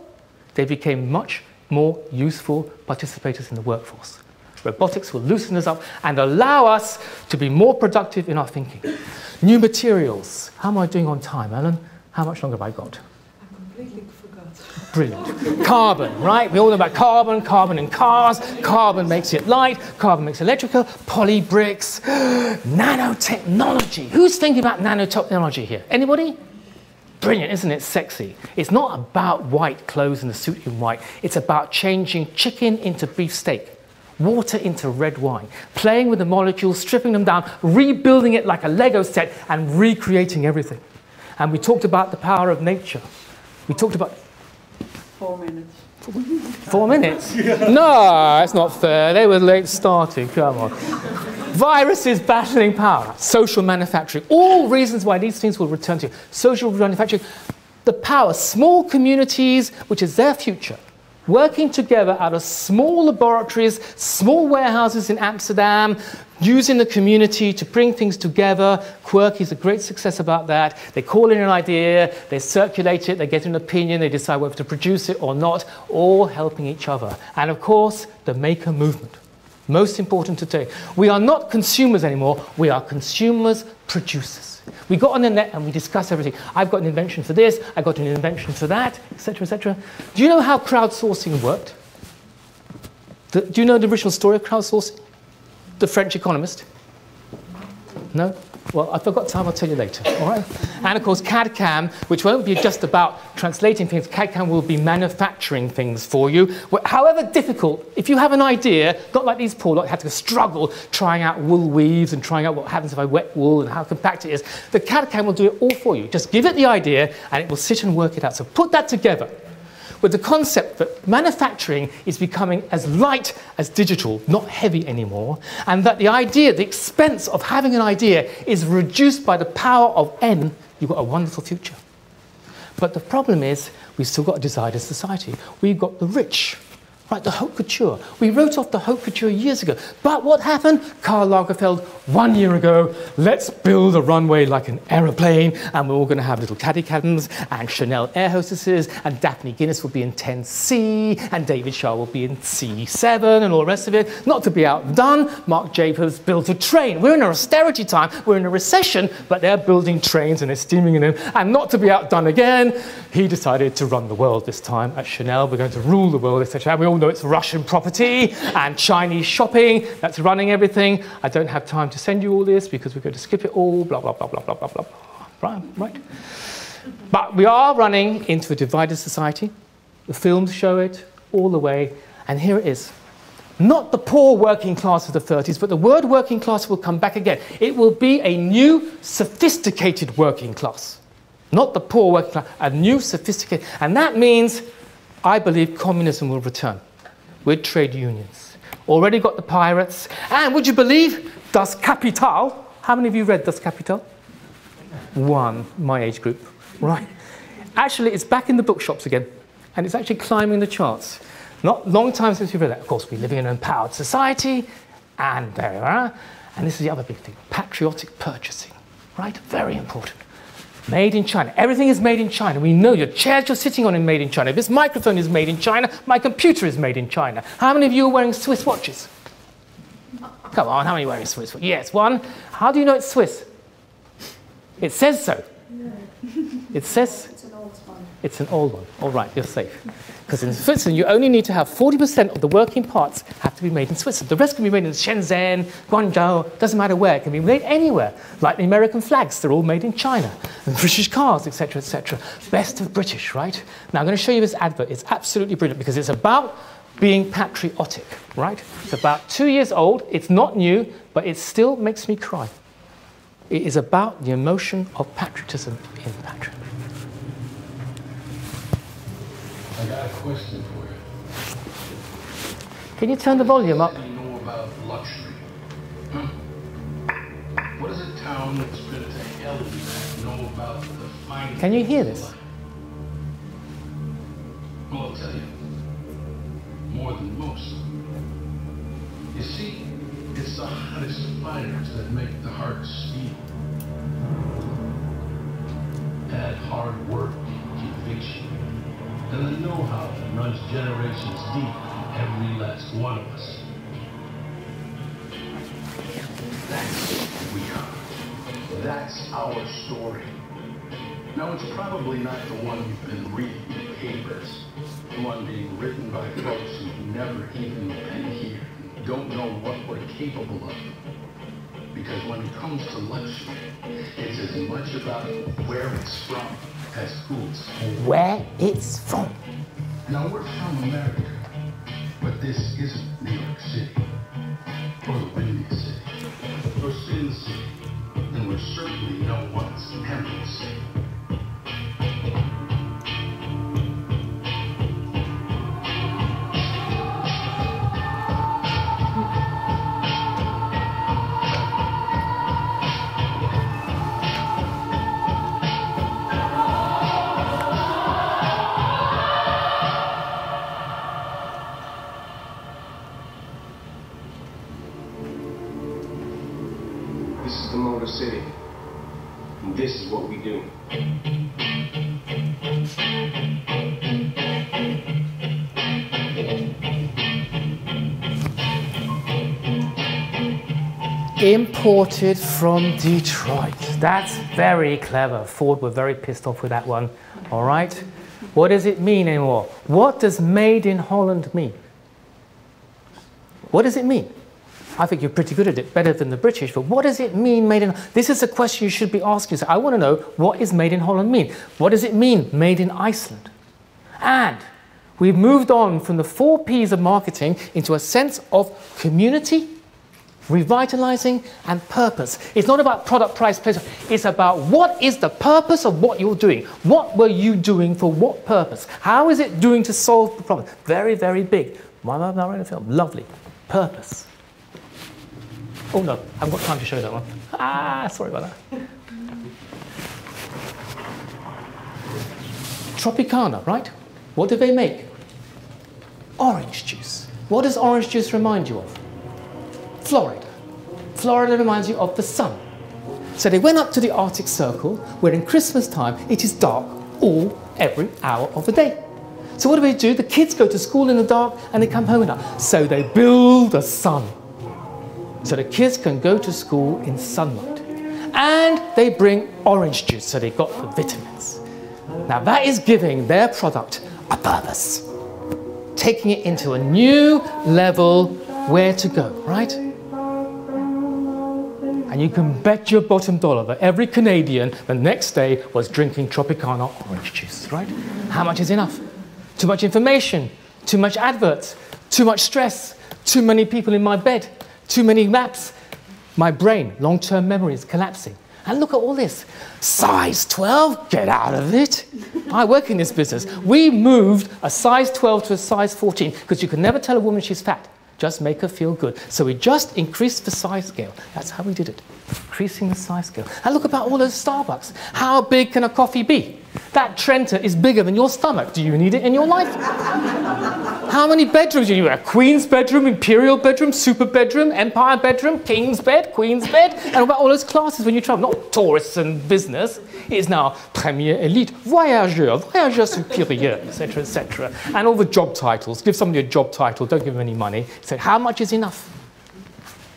They became much more useful participators in the workforce. Robotics will loosen us up and allow us to be more productive in our thinking. New materials. How am I doing on time, Ellen? How much longer have I got? I completely forgot. Brilliant. Carbon, right? We all know about carbon, carbon in cars, carbon makes it light, carbon makes it electrical, poly bricks, nanotechnology. Who's thinking about nanotechnology here? Anybody? Brilliant, isn't it? Sexy. It's not about white clothes and a suit in white. It's about changing chicken into beef steak, water into red wine, playing with the molecules, stripping them down, rebuilding it like a Lego set, and recreating everything. And we talked about the power of nature. We talked about... 4 minutes. 4 minutes? No, that's not fair. They were late starting. Come on. Viruses battling power, social manufacturing, all reasons why these things will return to you. Social manufacturing, the power, small communities, which is their future, working together out of small laboratories, small warehouses in Amsterdam, using the community to bring things together. Quirky is a great success about that. They call in an idea, they circulate it, they get an opinion, they decide whether to produce it or not, all helping each other. And of course, the maker movement. Most important today. We are not consumers anymore, we are consumers, producers. We got on the net and we discuss everything. I've got an invention for this, I've got an invention for that, etc., etc. Do you know how crowdsourcing worked? Do you know the original story of crowdsourcing? The French economist? No? Well, if I've got time, I'll tell you later, all right? And of course, CAD-CAM, which won't be just about translating things, CAD-CAM will be manufacturing things for you. However difficult, if you have an idea, not like these poor lot had to struggle trying out wool weaves and trying out what happens if I wet wool and how compact it is, the CAD-CAM will do it all for you. Just give it the idea and it will sit and work it out. So put that together with the concept that manufacturing is becoming as light as digital, not heavy anymore, and that the idea, the expense of having an idea is reduced by the power of N, you've got a wonderful future. But the problem is, we've still got a divided society. We've got the rich, right, the haute couture. We wrote off the haute couture years ago. But what happened? Karl Lagerfeld, 1 year ago, let's build a runway like an aeroplane, and we're all going to have little caddy-cadams, and Chanel air hostesses, and Daphne Guinness will be in 10C, and David Shah will be in C7, and all the rest of it. Not to be outdone, Marc Jacobs built a train. We're in an austerity time, we're in a recession, but they're building trains and they're steaming in them. And not to be outdone again, he decided to run the world this time at Chanel. We're going to rule the world, etc. We all know it's Russian property and Chinese shopping that's running everything. I don't have time to send you all this because we're going to skip it all, blah, blah, blah, blah, blah, blah, blah. Right? But we are running into a divided society. The films show it all the way. And here it is. Not the poor working class of the 30s, but the word working class will come back again. It will be a new, sophisticated working class. Not the poor working class, a new, sophisticated. And that means, I believe, communism will return with trade unions. Already got the pirates. And would you believe, Das Kapital? How many of you read Das Kapital? One, my age group, right? Actually, it's back in the bookshops again, and it's actually climbing the charts. Not long time since we read that. Of course, we're living in an empowered society, and there we are. And this is the other big thing, patriotic purchasing, right? Very important. Made in China. Everything is made in China. We know your chairs you're sitting on is made in China. This microphone is made in China. My computer is made in China. How many of you are wearing Swiss watches? Come on, how many are wearing Swiss watches? Yes, one. How do you know it's Swiss? It says so. It says... It's an old one. It's an old one. All right, you're safe. Because in Switzerland, you only need to have 40% of the working parts have to be made in Switzerland. The rest can be made in Shenzhen, Guangzhou, doesn't matter where. It can be made anywhere. Like the American flags, they're all made in China. And British cars, etc., etc. Best of British, right? Now, I'm going to show you this advert. It's absolutely brilliant because it's about being patriotic, right? It's about 2 years old. It's not new, but it still makes me cry. It is about the emotion of patriotism in patriot. I got a question for you. Can you turn the volume up? What do you know about luxury? What does a town that's been to hell know about the finest? Can you hear this? Well, I'll tell you. More than most. You see, it's the hottest fires that make the heart steel. Add hard work, conviction, and the know-how that runs generations deep in every last one of us. That's who we are. That's our story. Now, it's probably not the one you've been reading in the papers, the one being written by folks who've never even been here, don't know what we're capable of. Because when it comes to luxury, it's as much about where it's from as who it's for. Where it's from. Now, we're from America, but this isn't New York City, or the Windy City, or Sin City, and we're certainly no one's Emerald City. City. And this is what we do. Imported from Detroit. That's very clever. Ford were very pissed off with that one. All right. What does it mean anymore? What does made in Holland mean? What does it mean? I think you're pretty good at it, better than the British, but what does it mean made in... This is a question you should be asking yourself. I want to know, what is made in Holland mean? What does it mean made in Iceland? And we've moved on from the 4 Ps of marketing into a sense of community, revitalizing, and purpose. It's not about product, price, place. It's about what is the purpose of what you're doing. What were you doing for what purpose? How is it doing to solve the problem? Very, very big. Film. Lovely. Purpose. Oh no, I haven't got time to show that one. Ah, sorry about that. Tropicana, right? What do they make? Orange juice. What does orange juice remind you of? Florida. Florida reminds you of the sun. So they went up to the Arctic Circle, where in Christmas time it is dark every hour of the day. So what do? The kids go to school in the dark and they come home at night. So they build a sun. So the kids can go to school in sunlight. And they bring orange juice, so they got the vitamins. Now that is giving their product a purpose. Taking it into a new level where to go, right? And you can bet your bottom dollar that every Canadian the next day was drinking Tropicana orange juice, right? How much is enough? Too much information, too much adverts, too much stress, too many people in my bed. Too many maps. My brain, long-term memory is collapsing. And look at all this. Size 12? Get out of it. I work in this business. We moved a size 12 to a size 14 because you can never tell a woman she's fat. Just make her feel good. So we just increased the size scale. That's how we did it. Increasing the size scale. And look about all those Starbucks. How big can a coffee be? That Trenta is bigger than your stomach. Do you need it in your life? How many bedrooms do you have? Queen's bedroom, imperial bedroom, super bedroom, empire bedroom, king's bed, queen's bed, and about all those classes when you travel, not tourists and business. It's now premier élite, voyageur, voyageur supérieur, etc., etc. And all the job titles. Give somebody a job title, don't give them any money. Say, how much is enough?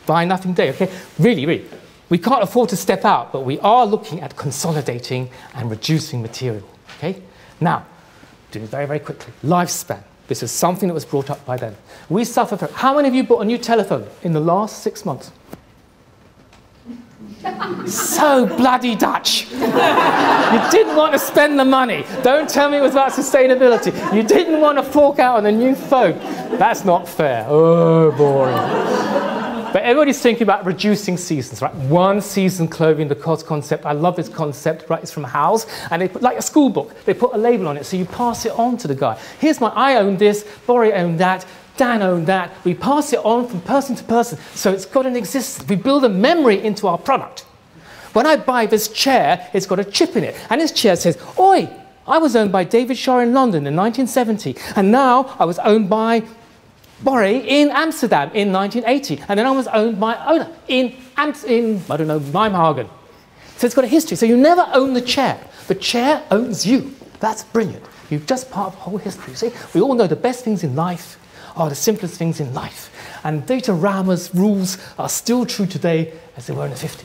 Buy nothing day, okay? Really. We can't afford to step out, but we are looking at consolidating and reducing material, okay? Now, do it very, very quickly. Lifespan. This is something that was brought up by them. We suffer from... How many of you bought a new telephone in the last 6 months? So bloody Dutch. You didn't want to spend the money. Don't tell me it was about sustainability. You didn't want to fork out on a new phone. That's not fair. Oh, boring. But everybody's thinking about reducing seasons, right? One season clothing, the COS concept. I love this concept, right? It's from Howells. And they put, like a school book, they put a label on it, so you pass it on to the guy. Here's I own this, Bori owned that, Dan owned that. We pass it on from person to person, so it's got an existence. We build a memory into our product. When I buy this chair, it's got a chip in it. And this chair says, oi, I was owned by David Shah in London in 1970. And now I was owned by Bori in Amsterdam in 1980, and then I was owned by owner in I don't know, Nijmegen. So it's got a history. So you never own the chair. The chair owns you. That's brilliant. You're just part of the whole history. See, we all know the best things in life are the simplest things in life. And Data Rama's rules are still true today as they were in the 50s.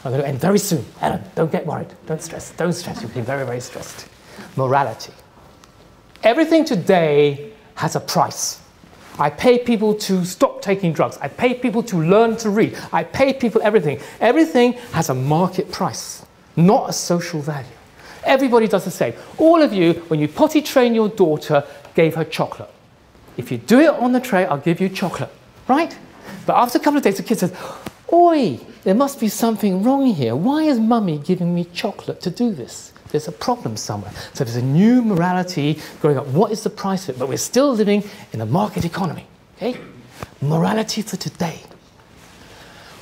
I'm going to end very soon. Ellen, don't get worried. Don't stress. Don't stress. You'll be very, very stressed. Morality. Everything today has a price. I pay people to stop taking drugs. I pay people to learn to read. I pay people everything. Everything has a market price, not a social value. Everybody does the same. All of you, when you potty train your daughter, gave her chocolate. If you do it on the tray, I'll give you chocolate, right? But after a couple of days, the kid says, oi, there must be something wrong here. Why is mummy giving me chocolate to do this? There's a problem somewhere. So there's a new morality growing up. What is the price of it? But we're still living in a market economy, okay? Morality for today.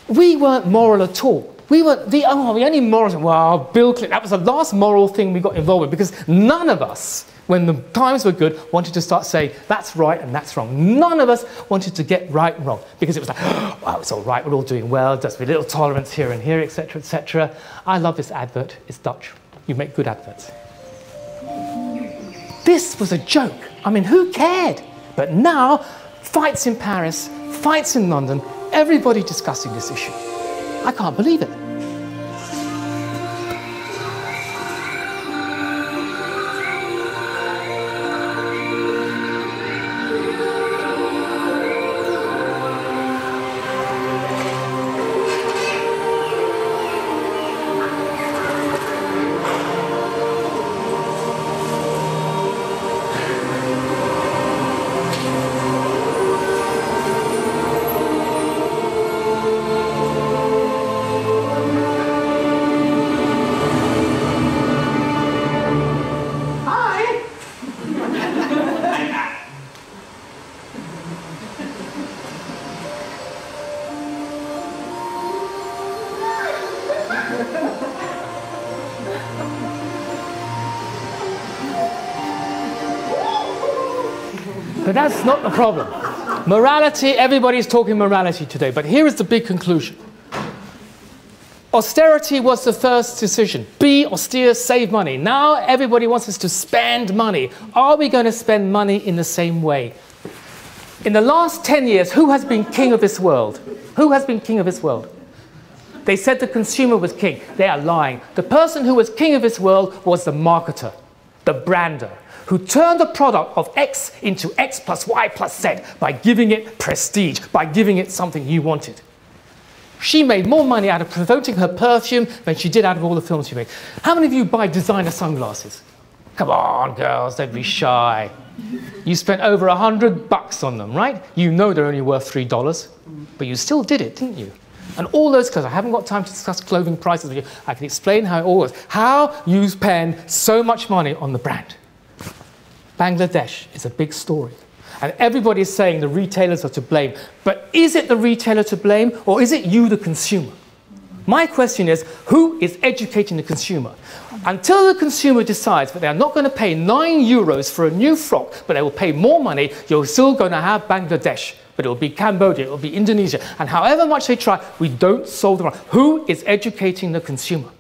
We weren't moral at all. We weren't the only moral. Well, Bill Clinton, that was the last moral thing we got involved with, because none of us, when the times were good, wanted to start saying, that's right and that's wrong. None of us wanted to get right and wrong, because it was like, oh, well, it's all right, we're all doing well, just a little tolerance here and here, etc., etc. I love this advert. It's Dutch. You make good adverts. This was a joke. I mean, who cared? But now, fights in Paris, fights in London, everybody discussing this issue. I can't believe it. But that's not the problem. Morality, everybody's talking morality today, but here is the big conclusion. Austerity was the first decision. Be austere, save money. Now everybody wants us to spend money. Are we going to spend money in the same way? In the last 10 years, who has been king of this world? Who has been king of this world? They said the consumer was king. They are lying. The person who was king of this world was the marketer, the brander, who turned the product of X into X plus Y plus Z by giving it prestige, by giving it something you wanted. She made more money out of promoting her perfume than she did out of all the films she made. How many of you buy designer sunglasses? Come on, girls, don't be shy. You spent over $100 on them, right? You know they're only worth $3, but you still did it, didn't you? And all those clothes, I haven't got time to discuss clothing prices with you. I can explain how it all works. How you spend so much money on the brand. Bangladesh is a big story. And everybody is saying the retailers are to blame. But is it the retailer to blame, or is it you, the consumer? My question is, who is educating the consumer? Until the consumer decides that they are not going to pay €9 for a new frock, but they will pay more money, you're still going to have Bangladesh. But it will be Cambodia, it will be Indonesia. And however much they try, we don't solve the problem. Who is educating the consumer?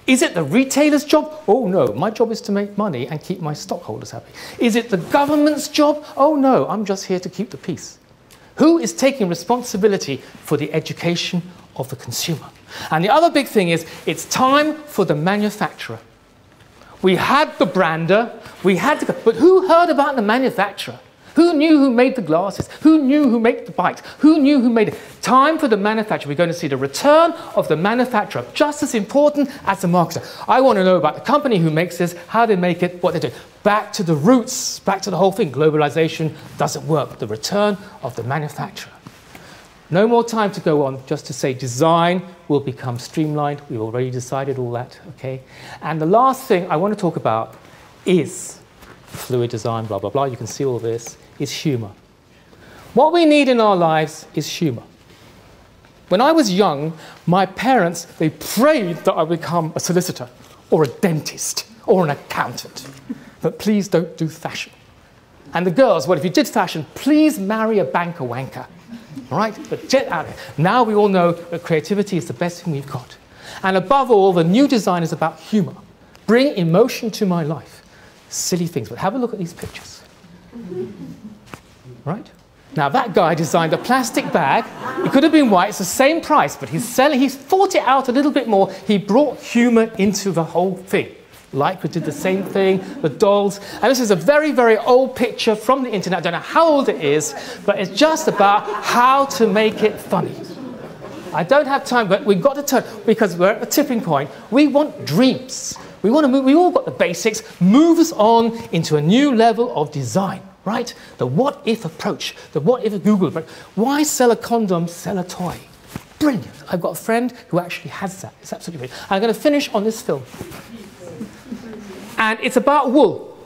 Is it the retailer's job? Oh no, my job is to make money and keep my stockholders happy. Is it the government's job? Oh no, I'm just here to keep the peace. Who is taking responsibility for the education of the consumer? And the other big thing is, it's time for the manufacturer. We had the brander, but who heard about the manufacturer? Who knew who made the glasses? Who knew who made the bikes? Who knew who made it? Time for the manufacturer. We're going to see the return of the manufacturer, just as important as the marketer. I want to know about the company who makes this, how they make it, what they do. Back to the roots, back to the whole thing. Globalization doesn't work. The return of the manufacturer. No more time to go on just to say design will become streamlined. We've already decided all that, okay? And the last thing I want to talk about is fluid design, blah, blah, blah. You can see all this. Is humor. What we need in our lives is humor. When I was young, my parents, they prayed that I become a solicitor or a dentist or an accountant. But please don't do fashion. And the girls, well, if you did fashion, please marry a banker wanker. All right? But get out of it. Now we all know that creativity is the best thing we've got. And above all, the new design is about humor. Bring emotion to my life. Silly things. But have a look at these pictures. Right? Now that guy designed a plastic bag. It could have been white. It's the same price, but he's thought it out a little bit more. He brought humor into the whole thing. Leica did the same thing, the dolls. And this is a very, very old picture from the internet. I don't know how old it is, but it's just about how to make it funny. I don't have time, but we've got to turn, because we're at the tipping point. We want dreams. We want to move, we all got the basics, move us on into a new level of design, right? The what-if approach, the what-if Google approach. Why sell a condom, sell a toy? Brilliant. I've got a friend who actually has that. It's absolutely brilliant. I'm going to finish on this film. And it's about wool,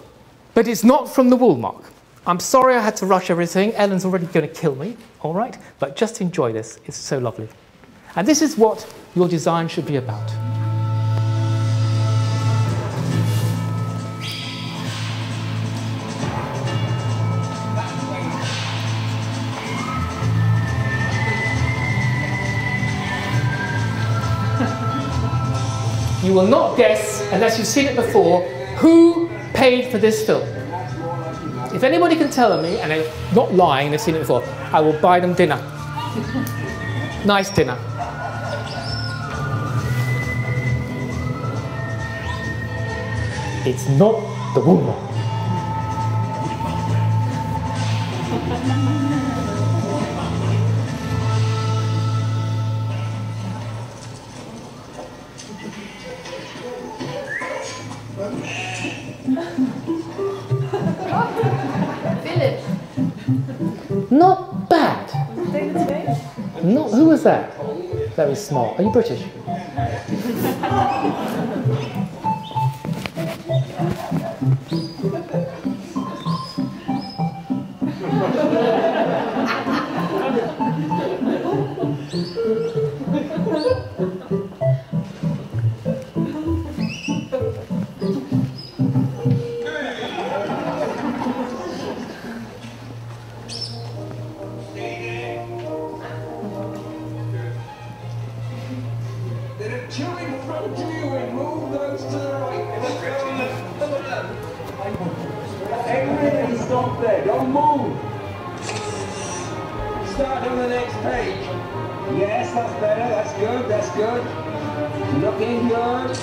but it's not from the Woolmark. I'm sorry I had to rush everything. Ellen's already going to kill me, all right? But just enjoy this. It's so lovely. And this is what your design should be about. You will not guess, unless you've seen it before, who paid for this film. If anybody can tell me, and they're not lying, they've seen it before, I will buy them dinner. Nice dinner. It's not the Woolmark. Not bad. Not, who was that? Very smart. Are you British? Stop there, don't move. Start on the next page. Yes, that's better, that's good, that's good. Looking good.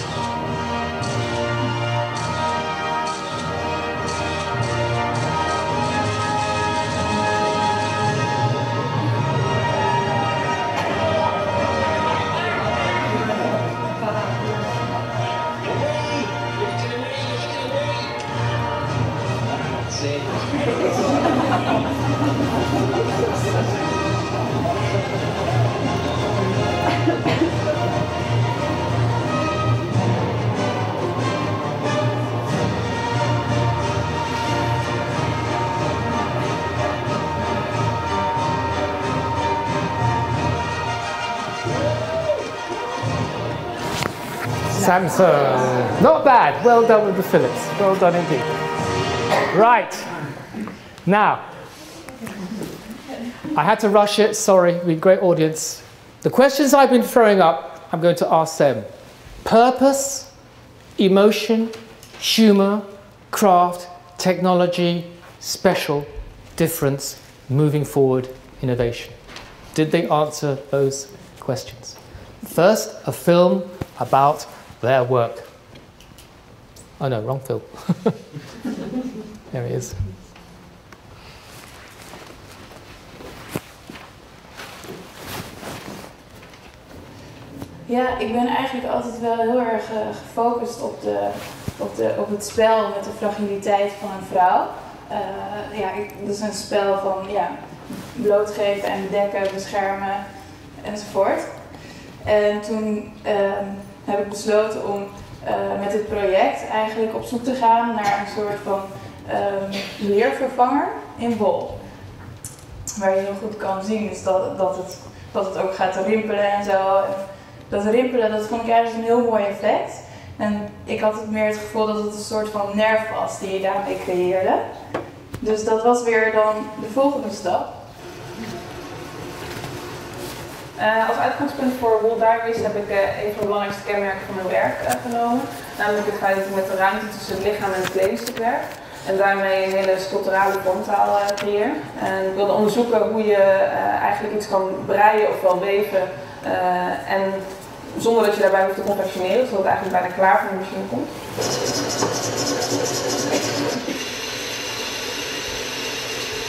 Samsung. Not bad. Well done with the Philips. Well done indeed. Right. Now, I had to rush it. Sorry, we had a great audience. The questions I've been throwing up, I'm going to ask them. Purpose, emotion, humour, craft, technology, special, difference, moving forward, innovation. Did they answer those questions? First, a film about their work. Oh no, wrong film. There he is. Ja, ik ben eigenlijk altijd wel heel erg gefocust op het spel met de fragiliteit van een vrouw. Dat is een spel van blootgeven en bedekken, beschermen enzovoort. En toen heb ik besloten om met dit project eigenlijk op zoek te gaan naar een soort van leervervanger in wol. Waar je heel goed kan zien is dat het ook gaat rimpelen en zo. En dat rimpelen, dat vond ik eigenlijk een heel mooi effect. En ik had meer het gevoel dat het een soort van nerf was die je daarmee creëerde. Dus dat was weer dan de volgende stap. Als uitgangspunt voor Wool Diaries heb ik een van de belangrijkste kenmerken van mijn werk genomen. Namelijk het feit dat ik met de ruimte tussen het lichaam en het kledingstuk werk. En daarmee een hele sculpturale vormtaal creëer. En ik wilde onderzoeken hoe je eigenlijk iets kan breien of wel weven. En zonder dat je daarbij hoeft te confectioneren, zodat het eigenlijk bijna klaar van de machine komt.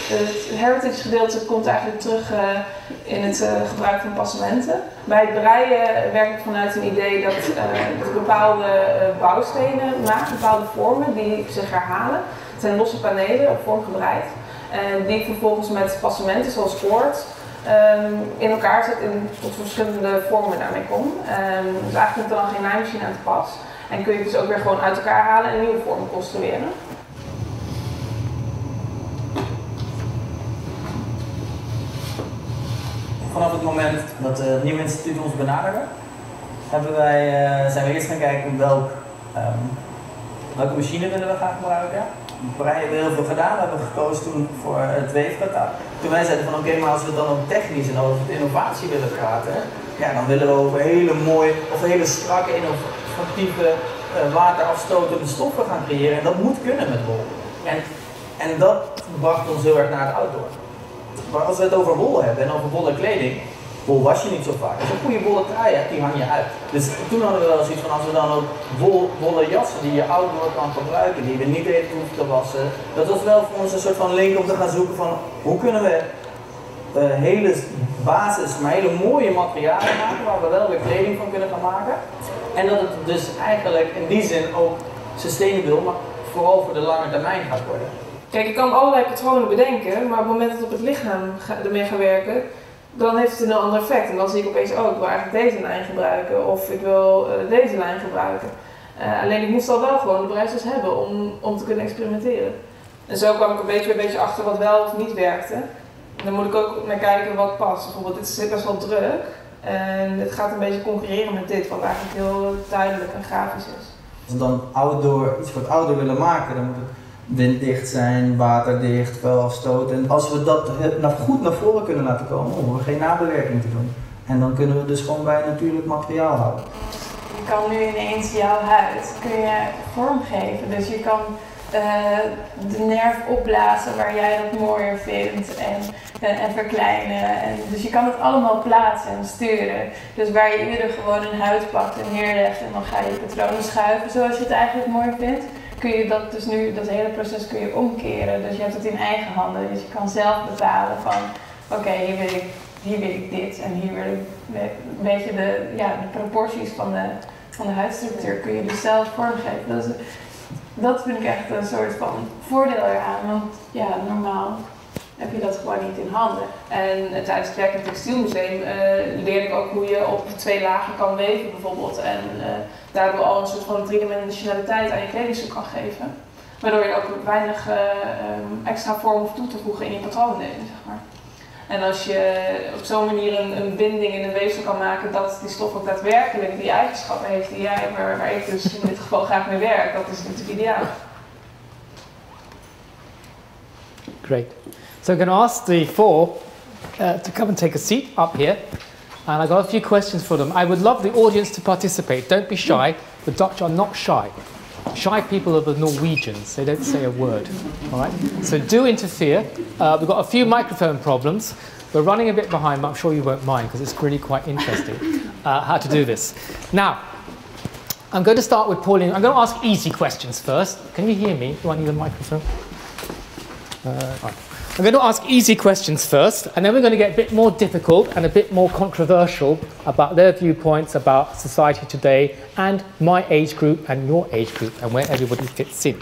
Het heritage gedeelte komt eigenlijk terug in het gebruik van passementen. Bij het breien werk ik vanuit een idee dat ik bepaalde bouwstenen maak, bepaalde vormen die zich herhalen. Het zijn losse panelen op vorm gebreid. En die ik vervolgens met passementen zoals koord in elkaar zet tot verschillende vormen daarmee kom. Dus eigenlijk komt er dan geen naaimachine aan te pas. En kun je het dus ook weer gewoon uit elkaar halen en nieuwe vormen construeren. Vanaf het moment dat het nieuwe instituut ons benaderde, zijn we eerst gaan kijken welke machine willen we gaan gebruiken. Breien hebben we heel veel gedaan. We hebben gekozen toen voor het weefkata. Toen wij zeiden van oké, maar als we dan ook technisch en over innovatie willen praten, dan willen we over hele mooie of hele strakke, innovatieve, waterafstotende stoffen gaan creëren. En dat moet kunnen met wol. En dat bracht ons heel erg naar het outdoor. Maar als we het over wol hebben en over wollen kleding, wol was je niet zo vaak. Als je een goede wollen trui hebt, die hang je uit. Dus toen hadden we wel zoiets van, als we dan ook wollen jassen die je outdoor kan gebruiken, die we niet even hoeven te wassen. Dat was wel voor ons een soort van link om te gaan zoeken van, hoe kunnen we hele basis, maar hele mooie materialen maken, waar we wel weer kleding van kunnen gaan maken. En dat het dus eigenlijk in die zin ook sustainable, maar vooral voor de lange termijn gaat worden. Kijk, ik kan allerlei patronen bedenken, maar op het moment dat ik op het lichaam ermee ga werken, dan heeft het een ander effect. En dan zie ik opeens, ik wil eigenlijk deze lijn gebruiken of ik wil deze lijn gebruiken. Alleen ik moest al wel gewoon de breisels hebben om te kunnen experimenteren. En zo kwam ik een beetje achter wat wel of niet werkte. Dan moet ik ook naar kijken wat past. Bijvoorbeeld, dit is best wel druk en het gaat een beetje concurreren met dit, wat eigenlijk heel duidelijk en grafisch is. Als we dan iets voor het outdoor willen maken, dan moet het winddicht zijn, waterdicht, vuilafstoot. En als we dat goed naar voren kunnen laten komen, hoeven we geen nabewerking te doen. En dan kunnen we dus gewoon bij natuurlijk materiaal houden. Je kan nu ineens jouw huid vormgeven. Dus je kan de nerf opblazen waar jij dat mooier vindt en verkleinen. Dus je kan het allemaal plaatsen en sturen. Dus waar je eerder gewoon een huid pakt en neerlegt en dan ga je patronen schuiven zoals je het eigenlijk mooi vindt, kun je dat dus nu, dat hele proces kun je omkeren. Dus je hebt het in eigen handen. Dus je kan zelf bepalen van oké, hier wil ik dit en hier wil ik een beetje de proporties van de huidstructuur kun je dus zelf vormgeven. Dat vind ik echt een soort van voordeel eraan, want normaal heb je dat gewoon niet in handen. En tijdens het werk in het TextielMuseum leerde ik ook hoe je op 2 lagen kan weven bijvoorbeeld. En daardoor al een soort van driedimensionaliteit aan je kledingstuk kan geven. Waardoor je ook weinig extra vorm hoeft toe te voegen in je patroondelen, zeg maar. En als je op zo'n manier een binding in een weefsel kan maken dat die stof ook daadwerkelijk die eigenschappen heeft die jij, waar ik dus in dit geval graag mee werk, dat is natuurlijk ideaal. Great. So I'm going to ask the four to come and take a seat up here. And I've got a few questions for them. I would love the audience to participate. Don't be shy. The Dutch are not shy. Shy people are the Norwegians. They don't say a word. All right? So do interfere. We've got a few microphone problems. We're running a bit behind, but I'm sure you won't mind because it's really quite interesting how to do this. Now, I'm going to start with Pauline. I'm going to ask easy questions first. Can you hear me? Do I need a microphone? Right. I'm going to ask easy questions first, and then we're going to get a bit more difficult and a bit more controversial about their viewpoints about society today and my age group and your age group and where everybody fits in.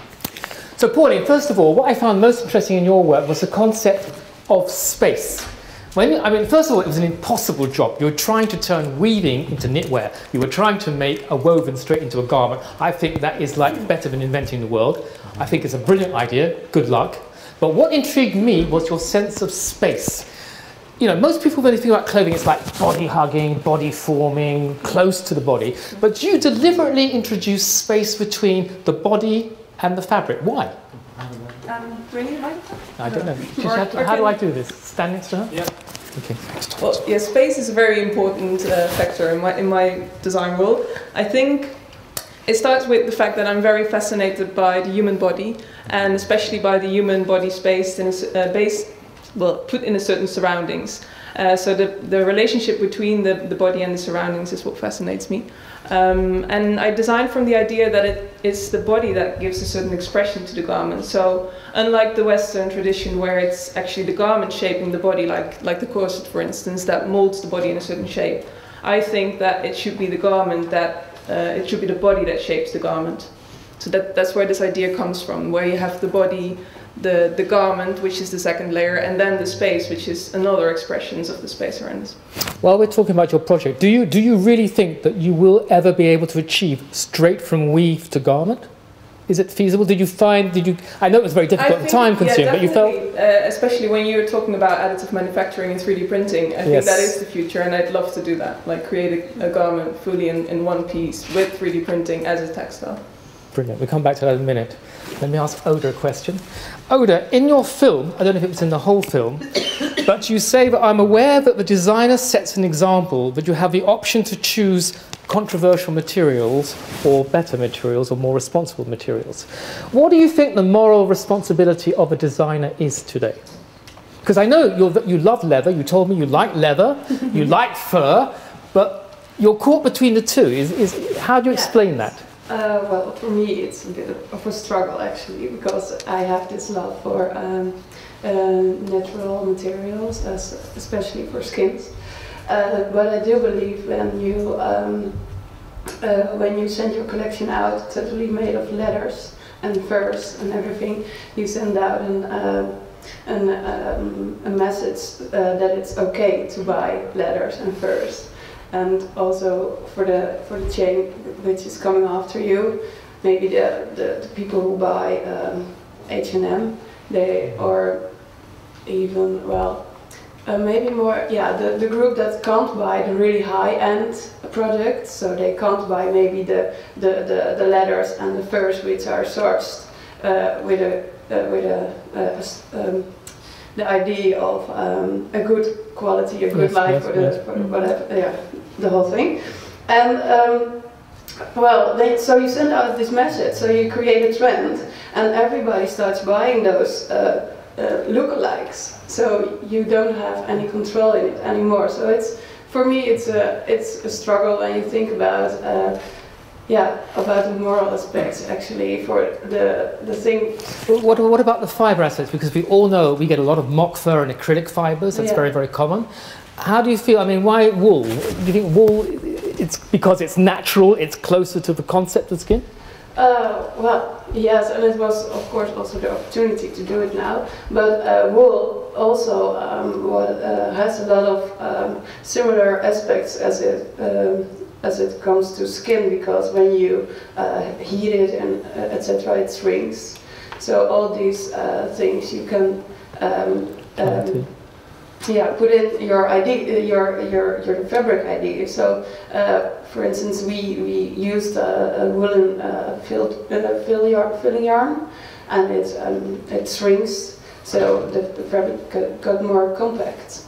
So Pauline, first of all, what I found most interesting in your work was the concept of space. First of all, it was an impossible job. You were trying to turn weaving into knitwear. You were trying to make a woven straight into a garment. I think that is like better than inventing the world. I think it's a brilliant idea. Good luck. But what intrigued me was your sense of space. You know, most people, when they think about clothing, it's like body hugging, body forming, close to the body. But you deliberately introduce space between the body and the fabric. Why? Really hard? I don't know. How do I do this? Stand next to her? Yeah. Okay. Well, yeah, space is a very important factor in my design role. I think it starts with the fact that I'm very fascinated by the human body, and especially by the human body space in put in a certain surroundings. So the relationship between the body and the surroundings is what fascinates me. And I designed from the idea that it's the body that gives a certain expression to the garment. So unlike the Western tradition where it's actually the garment shaping the body, like the corset for instance, that molds the body in a certain shape, I think that it should be the garment that it should be the body that shapes the garment. So that's where this idea comes from, where you have the body, the garment, which is the second layer, and then the space, which is another expressions of the space around us. While we're talking about your project, do you really think that you will ever be able to achieve straight from weave to garment? Is it feasible? I know it was very difficult and time consuming, but you felt... especially when you're talking about additive manufacturing and 3D printing, I think that is the future, and I'd love to do that, like create a garment fully in one piece with 3D printing as a textile. Brilliant. We'll come back to that in a minute. Let me ask Oda a question. Oda, in your film, I don't know if it was in the whole film, but you say that I'm aware that the designer sets an example, that you have the option to choose controversial materials or better materials or more responsible materials. What do you think the moral responsibility of a designer is today? Because I know you love leather, you told me you like leather, you like fur, but you're caught between the two. How do you explain that? Well, for me it's a bit of a struggle actually, because I have this love for natural materials, especially for skins. But I do believe when you send your collection out totally made of leathers and furs and everything, you send out a message that it's okay to buy leathers and furs. And also for the chain which is coming after you, maybe the people who buy H&M, they are even, well, maybe more, the group that can't buy the really high-end products, so they can't buy maybe the leathers and the furs which are sourced with the idea of a good quality, a good life for whatever, the whole thing. And so you send out this message, so you create a trend, and everybody starts buying those lookalikes. So you don't have any control in it anymore. So for me it's a struggle when you think about the moral aspects actually for the thing. What about the fibre aspects? Because we all know we get a lot of mock fur and acrylic fibres. That's very, very common. How do you feel? I mean, why wool? Do you think wool? It's because it's natural. It's closer to the concept of skin. Well, yes, and it was of course also the opportunity to do it now. But wool also has a lot of similar aspects as it comes to skin, because when you heat it and etc., it shrinks. So all these things you can put in your ID, your fabric ID. So, for instance, we used a woolen filling yarn, and it shrinks, so the fabric got more compact.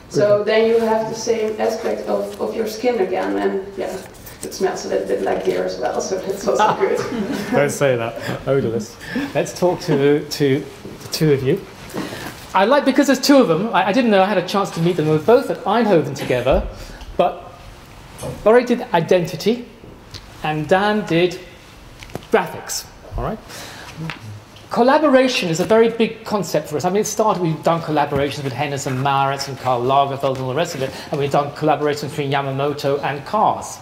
So then you have the same aspect of your skin again, and yeah, it smells a little bit like gear as well, so that's also good. Don't say that, odorless. Let's talk to the two of you. I like, because there's two of them, I didn't know I had a chance to meet them. They were both at Eindhoven together, but Laurie did identity and Dan did graphics, all right? Collaboration is a very big concept for us. I mean, it started, we've done collaborations with Hennes and Maurits and Karl Lagerfeld and all the rest of it, and we've done collaborations between Yamamoto and cars.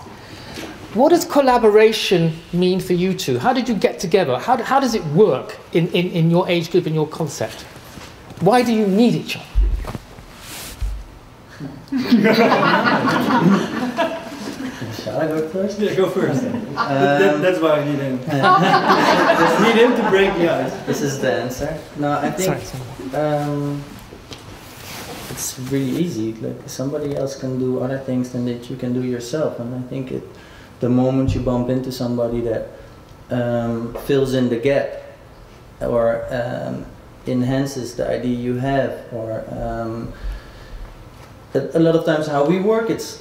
What does collaboration mean for you two? How did you get together? How does it work in your age group, in your concept? Why do you need each other? Shall I go first? Yeah, go first. That's why I need him. Just need him to break the ice. This is the answer. No, I think it's really easy. Like, somebody else can do other things than that you can do yourself, and I think the moment you bump into somebody that fills in the gap or enhances the idea you have, or a lot of times how we work, it's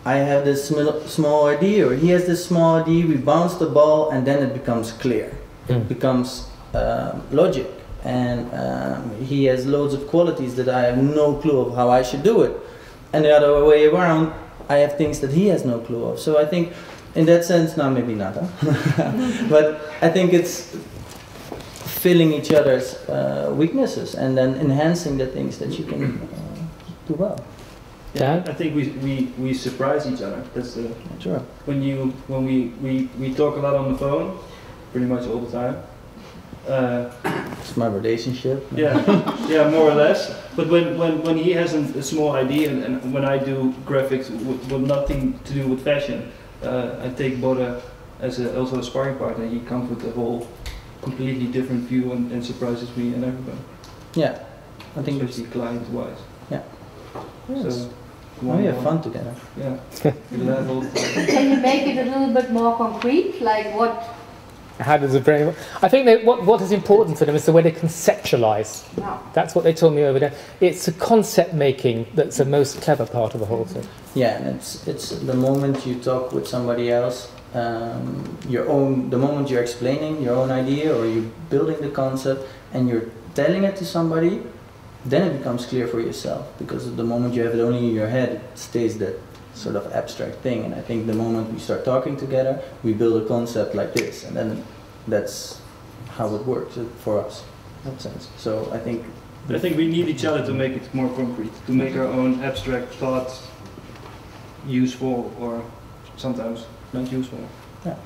I have this small idea, or he has this small idea, we bounce the ball, and then it becomes clear. It becomes logic, and he has loads of qualities that I have no clue of how I should do it, and the other way around, I have things that he has no clue of. So I think in that sense, no, maybe not, huh? But I think it's filling each other's weaknesses and then enhancing the things that you can do well. Yeah, I think we surprise each other. That's the sure. When we talk a lot on the phone, pretty much all the time. It's my relationship. Yeah, more or less. But when he has a small idea, and when I do graphics with nothing to do with fashion, I take Bode as also a sparring partner. He comes with a whole completely different view and surprises me and everybody. Yeah, I think especially client-wise. Yeah. Yes. So we have fun together. Yeah. Level. Can you make it a little bit more concrete? Like what? How does it bring? I think that what is important for them is the way they conceptualize. Wow. That's what they told me over there. It's the concept making that's the most clever part of the whole thing. Yeah, and it's the moment you talk with somebody else, the moment you're explaining your own idea or you're building the concept and you're telling it to somebody, then it becomes clear for yourself, because the moment you have it only in your head, it stays that sort of abstract thing. And I think the moment we start talking together, we build a concept like this, and then that's how it works for us in that sense. So I think we need each other to make it more concrete, to make our own abstract thoughts useful or sometimes not useful. Yeah.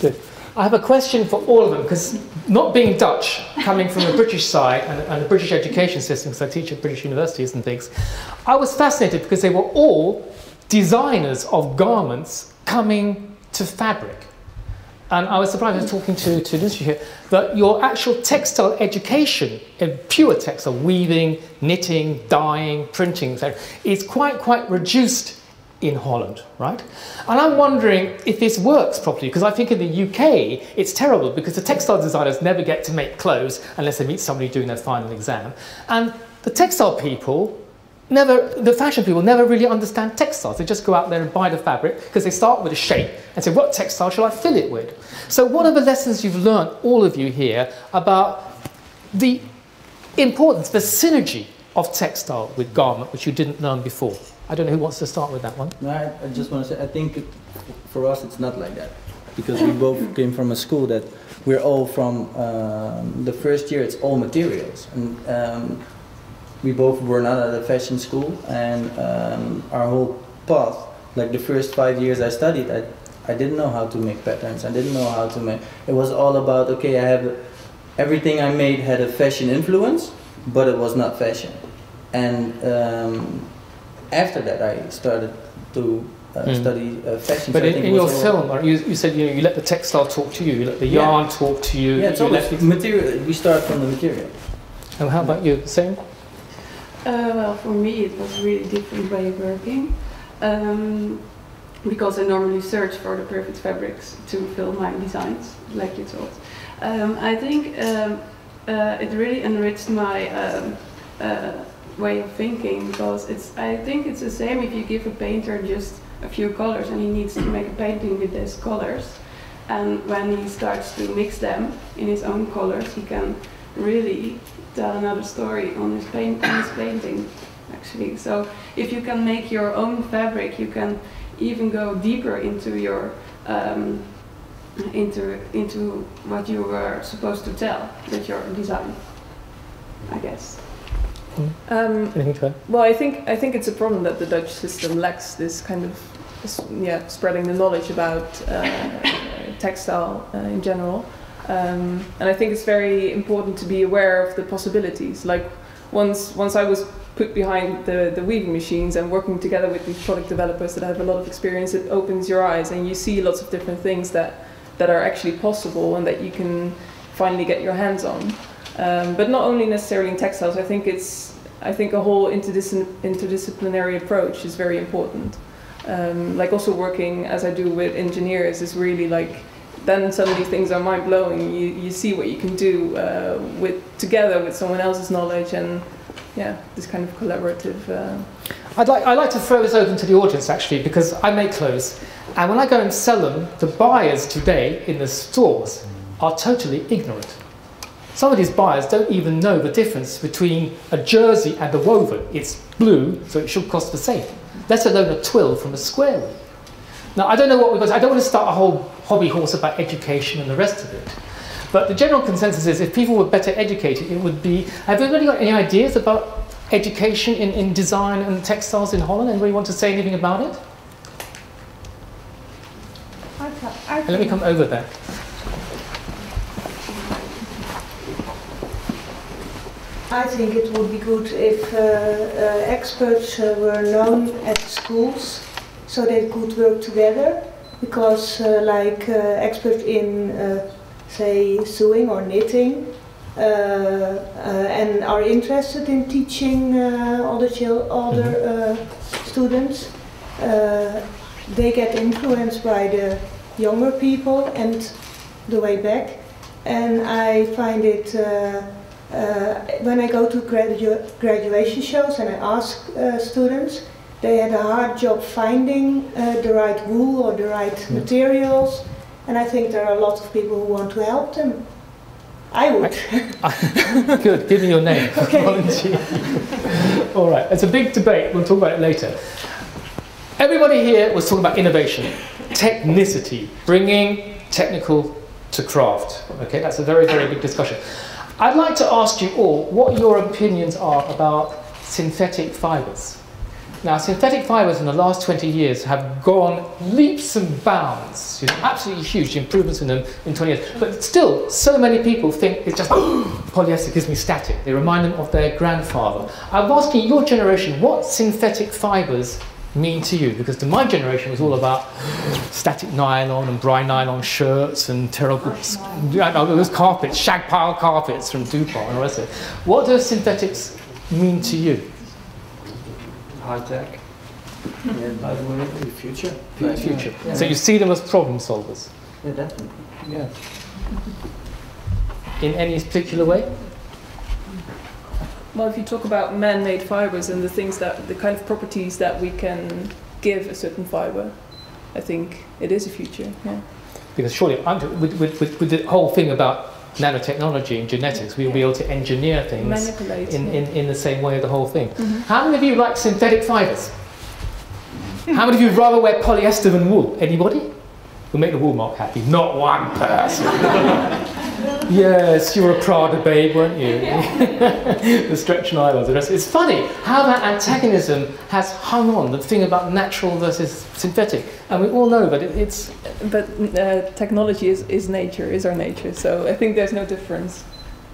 Good. I have a question for all of them, because not being Dutch, coming from the British side and the British education system, because I teach at British universities and things, I was fascinated because they were all designers of garments coming to fabric. And I was surprised, I was talking to Lucy here, that your actual textile education, pure textile, weaving, knitting, dyeing, printing, etc., is quite reduced in Holland, right? And I'm wondering if this works properly, because I think in the UK it's terrible, because the textile designers never get to make clothes unless they meet somebody doing their final exam, and the textile people the fashion people never really understand textiles. They just go out there and buy the fabric because they start with a shape and say, what textile shall I fill it with? So what are the lessons you've learned, all of you here, about the importance, the synergy of textile with garment, which you didn't learn before? I don't know who wants to start with that one. No, I just want to say, I think for us it's not like that, because we both came from a school that we're all from the first year, it's all materials. And we both were not at a fashion school, and our whole path, like the first 5 years I studied, I didn't know how to make patterns. I didn't know how to make, it was all about, okay, everything I made had a fashion influence, but it was not fashion. And after that I started to study fashion. But so in your film, you said you let the textile talk to you, you let the yarn talk to you. Yeah, it's always material. We start from the material. And how about you, same? Well, for me it was a really different way of working. Because I normally search for the perfect fabrics to fill my designs, like you told. I think it really enriched my way of thinking, because I think it's the same if you give a painter just a few colors and he needs to make a painting with these colors, and when he starts to mix them in his own colors, he can really tell another story on his painting, actually. So if you can make your own fabric, you can even go deeper into your into what you were supposed to tell with your design, I guess. Anything to add? Well, I think it's a problem that the Dutch system lacks this kind of spreading the knowledge about textile in general, and I think it's very important to be aware of the possibilities. Like once I was put behind the weaving machines and working together with these product developers that have a lot of experience, it opens your eyes and you see lots of different things that are actually possible and that you can finally get your hands on. But not only necessarily in textiles. I think a whole interdisciplinary approach is very important. Like also working as I do with engineers is really like, then suddenly things are mind blowing. You see what you can do together with someone else's knowledge, and yeah, this kind of collaborative. I'd like to throw this open to the audience actually, because I make clothes, and when I go and sell them, the buyers today in the stores are totally ignorant. Some of these buyers don't even know the difference between a jersey and a woven. It's blue, so it should cost the same, let alone a twill from a square weave. Now, I don't know what we're going to, I don't want to start a whole hobby horse about education and the rest of it. But the general consensus is if people were better educated, it would be... Have anybody got any ideas about education in design and textiles in Holland? Anybody want to say anything about it? And let me come over there. I think it would be good if experts were known at schools so they could work together, because like experts in say sewing or knitting and are interested in teaching other students, they get influenced by the younger people and the way back, and I find it when I go to graduation shows and I ask students, they had a hard job finding the right wool or the right materials, and I think there are a lot of people who want to help them. I would. Good, give me your name. Okay. Volunteer. All right, it's a big debate, we'll talk about it later. Everybody here was talking about innovation, technicity, bringing technical to craft. Okay, that's a very, very big discussion. I'd like to ask you all what your opinions are about synthetic fibres. Now, synthetic fibres in the last 20 years have gone leaps and bounds, absolutely huge improvements in them in 20 years. But still, so many people think it's just, polyester gives me static. They remind them of their grandfather. I'm asking your generation, what synthetic fibres mean to you? Because to my generation, it was all about static nylon and dry nylon shirts and terrible, those carpets, shag pile carpets from DuPont and the rest of it. What do synthetics mean to you? High tech. And by the way, the future. Future. Yeah. So you see them as problem solvers? Yeah, definitely. Yeah. In any particular way? Well, if you talk about man-made fibers and the kind of properties that we can give a certain fiber, I think it is a future. Yeah. Because surely, with the whole thing about nanotechnology and genetics, we'll be able to engineer things in the same way of the whole thing. Mm-hmm. How many of you like synthetic fibers? How many of you would rather wear polyester than wool? Anybody? We'll make the Woolmark happy. Not one person. Yes, you were a Prada babe, weren't you? The stretch nylons. It's funny how that antagonism has hung on, the thing about natural versus synthetic. And we all know that it's... But technology is nature, is our nature. So I think there's no difference.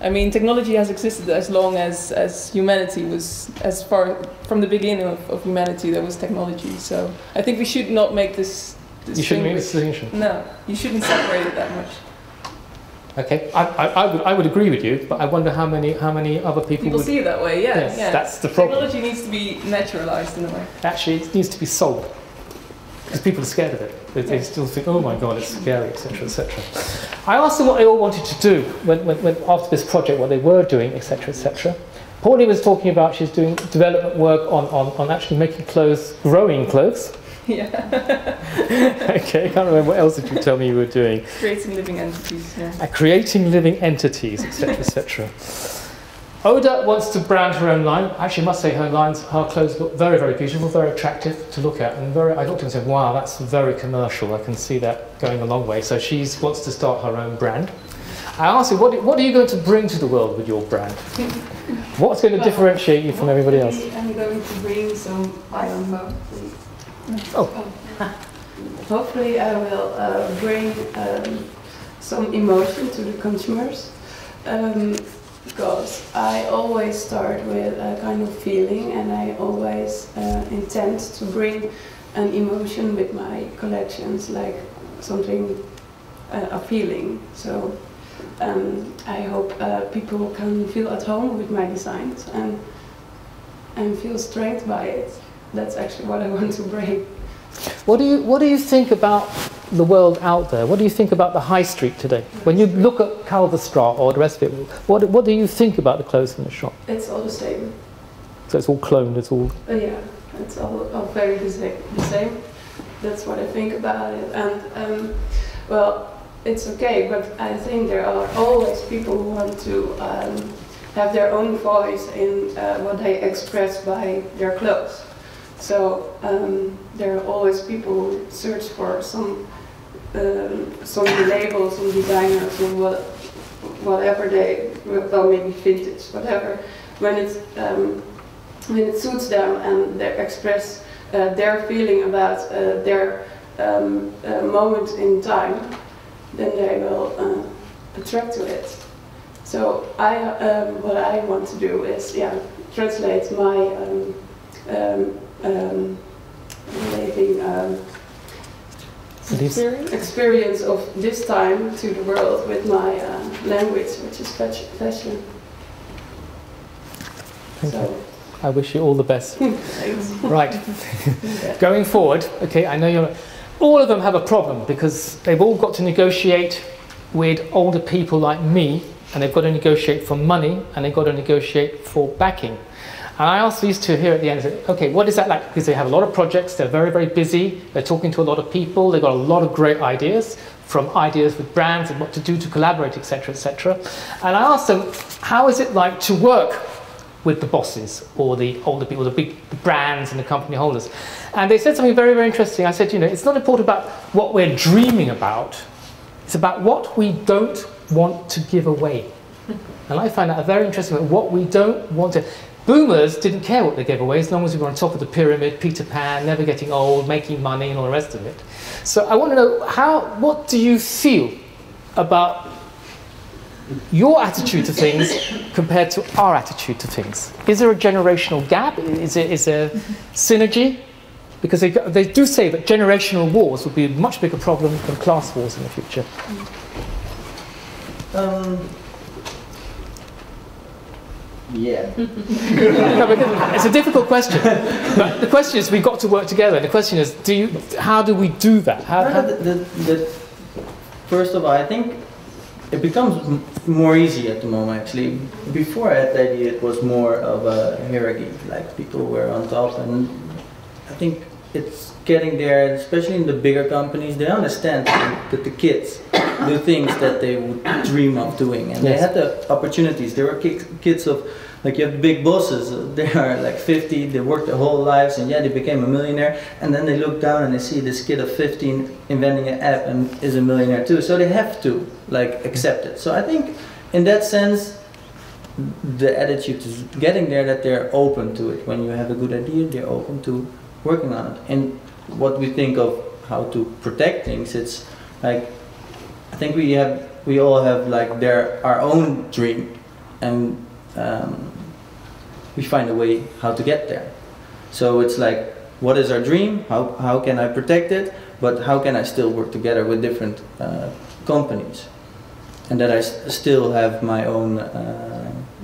I mean, technology has existed as long as humanity was, as far from the beginning of humanity, there was technology. So I think we should not make this you shouldn't make this distinction. No, you shouldn't separate it that much. Okay, I would agree with you, but I wonder how many other people would see it that way. Yes, that's the problem. Technology needs to be naturalized in a way. Actually, it needs to be sold because people are scared of it. They still think, oh my god, it's scary, etc., etc. I asked them what they all wanted to do when after this project, what they were doing, etc., etc. Pauline was talking about she's doing development work on actually making clothes, growing clothes. Yeah. Okay, I can't remember what else did you tell me you were doing. Creating living entities. Yeah. Creating living entities, etc., etc. Oda wants to brand her own line. Actually, I must say her clothes look very, very beautiful, very attractive to look at, and I looked at it and said, "Wow, that's very commercial. I can see that going a long way." So she wants to start her own brand. I asked her, "What are you going to bring to the world with your brand? What's going to differentiate you from everybody else?" I'm going to bring some. Hopefully, I will bring some emotion to the consumers. Because I always start with a kind of feeling, and I always intend to bring an emotion with my collections, like something, a feeling. So I hope people can feel at home with my designs and feel strength by it. That's actually what I want to bring. What do you think about the world out there? What do you think about the high street today? When you look at Kalverstraat or the rest of it, what do you think about the clothes in the shop? It's all the same. So it's all cloned, it's all... Yeah, it's all very the same. That's what I think about it. And, well, it's okay, but I think there are always people who want to have their own voice in what they express by their clothes. So there are always people who search for some label, some designer, some whatever well, maybe vintage, whatever. When it suits them and they express their feeling about their moment in time, then they will attract to it. So what I want to do is translate my experience of this time to the world with my language, which is fashion. Thank you. I wish you all the best. Thanks. Right. Going forward, okay, I know all of them have a problem because they've all got to negotiate with older people like me, and they've got to negotiate for money, and they've got to negotiate for backing. And I asked these two here at the end, okay, what is that like? Because they have a lot of projects, they're very, very busy, they're talking to a lot of people, they've got a lot of great ideas, from ideas with brands and what to do to collaborate, etc., etc. And I asked them, how is it like to work with the bosses or the older people, the big brands and the company holders? And they said something very, very interesting. I said, it's not important about what we're dreaming about, it's about what we don't want to give away. And I find that a very interesting way, what we don't want to... Boomers didn't care what they gave away as long as we were on top of the pyramid, Peter Pan, never getting old, making money and all the rest of it. So I want to know, what do you feel about your attitude to things compared to our attitude to things? Is there a generational gap? Is there synergy? Because they do say that generational wars would be a much bigger problem than class wars in the future. Yeah. It's a difficult question. But the question is, we've got to work together. And the question is, how do we do that? First of all, I think it becomes more easy at the moment, actually. Before I had the idea, it was more of a hierarchy, like people were on top. And I think it's getting there, especially in the bigger companies. They understand that the kids do things that they would dream of doing, and they had the opportunities. There were kids of, like, you have big bosses, they are like 50, they worked their whole lives, and they became a millionaire, and then they look down and they see this kid of 15 inventing an app and is a millionaire too, so they have to like accept it. So I think in that sense the attitude is getting there, that they're open to it. When you have a good idea, they're open to working on it. And what we think of how to protect things, it's like, I think we all have like our own dream, and we find a way how to get there. So it's like, what is our dream? How can I protect it? But how can I still work together with different companies? and that I still have my own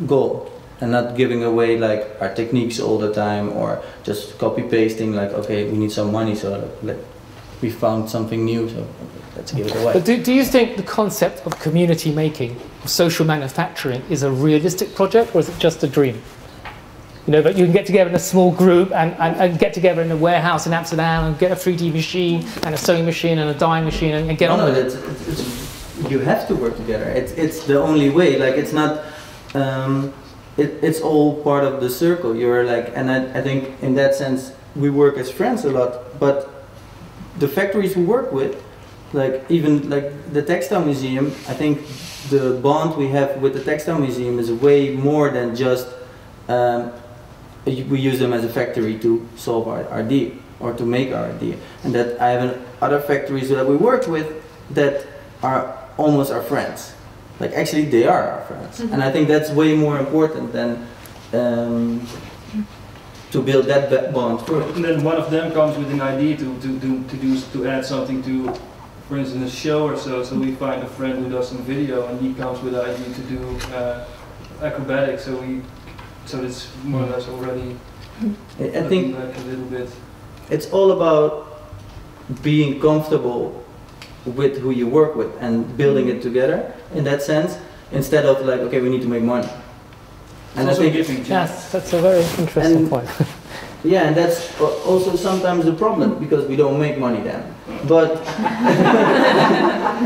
goal, and not giving away like our techniques all the time, or just copy pasting like, okay, we need some money, so we found something new, so let's give it away. But do you think the concept of community making, of social manufacturing, is a realistic project, or is it just a dream? You know, that you can get together in a small group and get together in a warehouse in Amsterdam and get a 3D machine and a sewing machine and a dyeing machine and get on with it. You have to work together. It's the only way. Like, it's not. It's all part of the circle. You're like, and I think in that sense we work as friends a lot. But the factories we work with, like even like the Textile Museum, I think the bond we have with the Textile Museum is way more than just. We use them as a factory to solve our idea or to make our idea, and that I have other factories that we work with that are almost our friends. Like, actually they are our friends, and I think that's way more important than to build that bond first. And then one of them comes with an idea to add something to, for instance, a show or so. So we find a friend who does some video, and he comes with an idea to do acrobatics. So it's more or less already. I think back a little bit. It's all about being comfortable with who you work with and building it together in that sense, instead of like, okay, we need to make money. And I think yes, that's a very interesting point. Yeah, and that's also sometimes the problem, because we don't make money then. But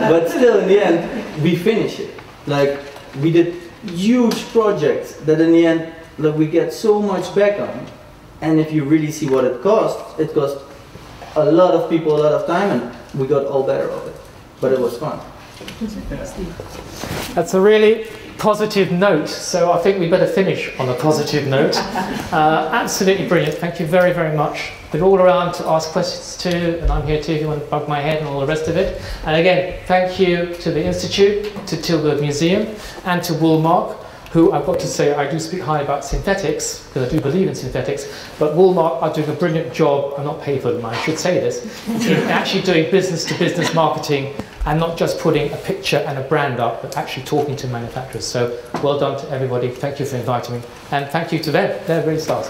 but still, in the end, we finish it. Like, we did huge projects that in the end, like, we get so much back on. And if you really see what it cost a lot of people a lot of time, and we got all better of it. But it was fun. That's a really positive note, so I think we better finish on a positive note. Absolutely brilliant. Thank you very, very much. Been all around to ask questions too, and I'm here too if you want to bug my head and all the rest of it. And again, thank you to the Institute, to Tilburg Museum, and to Woolmark, who I've got to say, I do speak highly about synthetics, because I do believe in synthetics, but Woolmark are doing a brilliant job, I'm not paid for them, I should say this, in actually doing business-to-business marketing, and not just putting a picture and a brand up, but actually talking to manufacturers. So well done to everybody, thank you for inviting me, and thank you to them, they're really stars.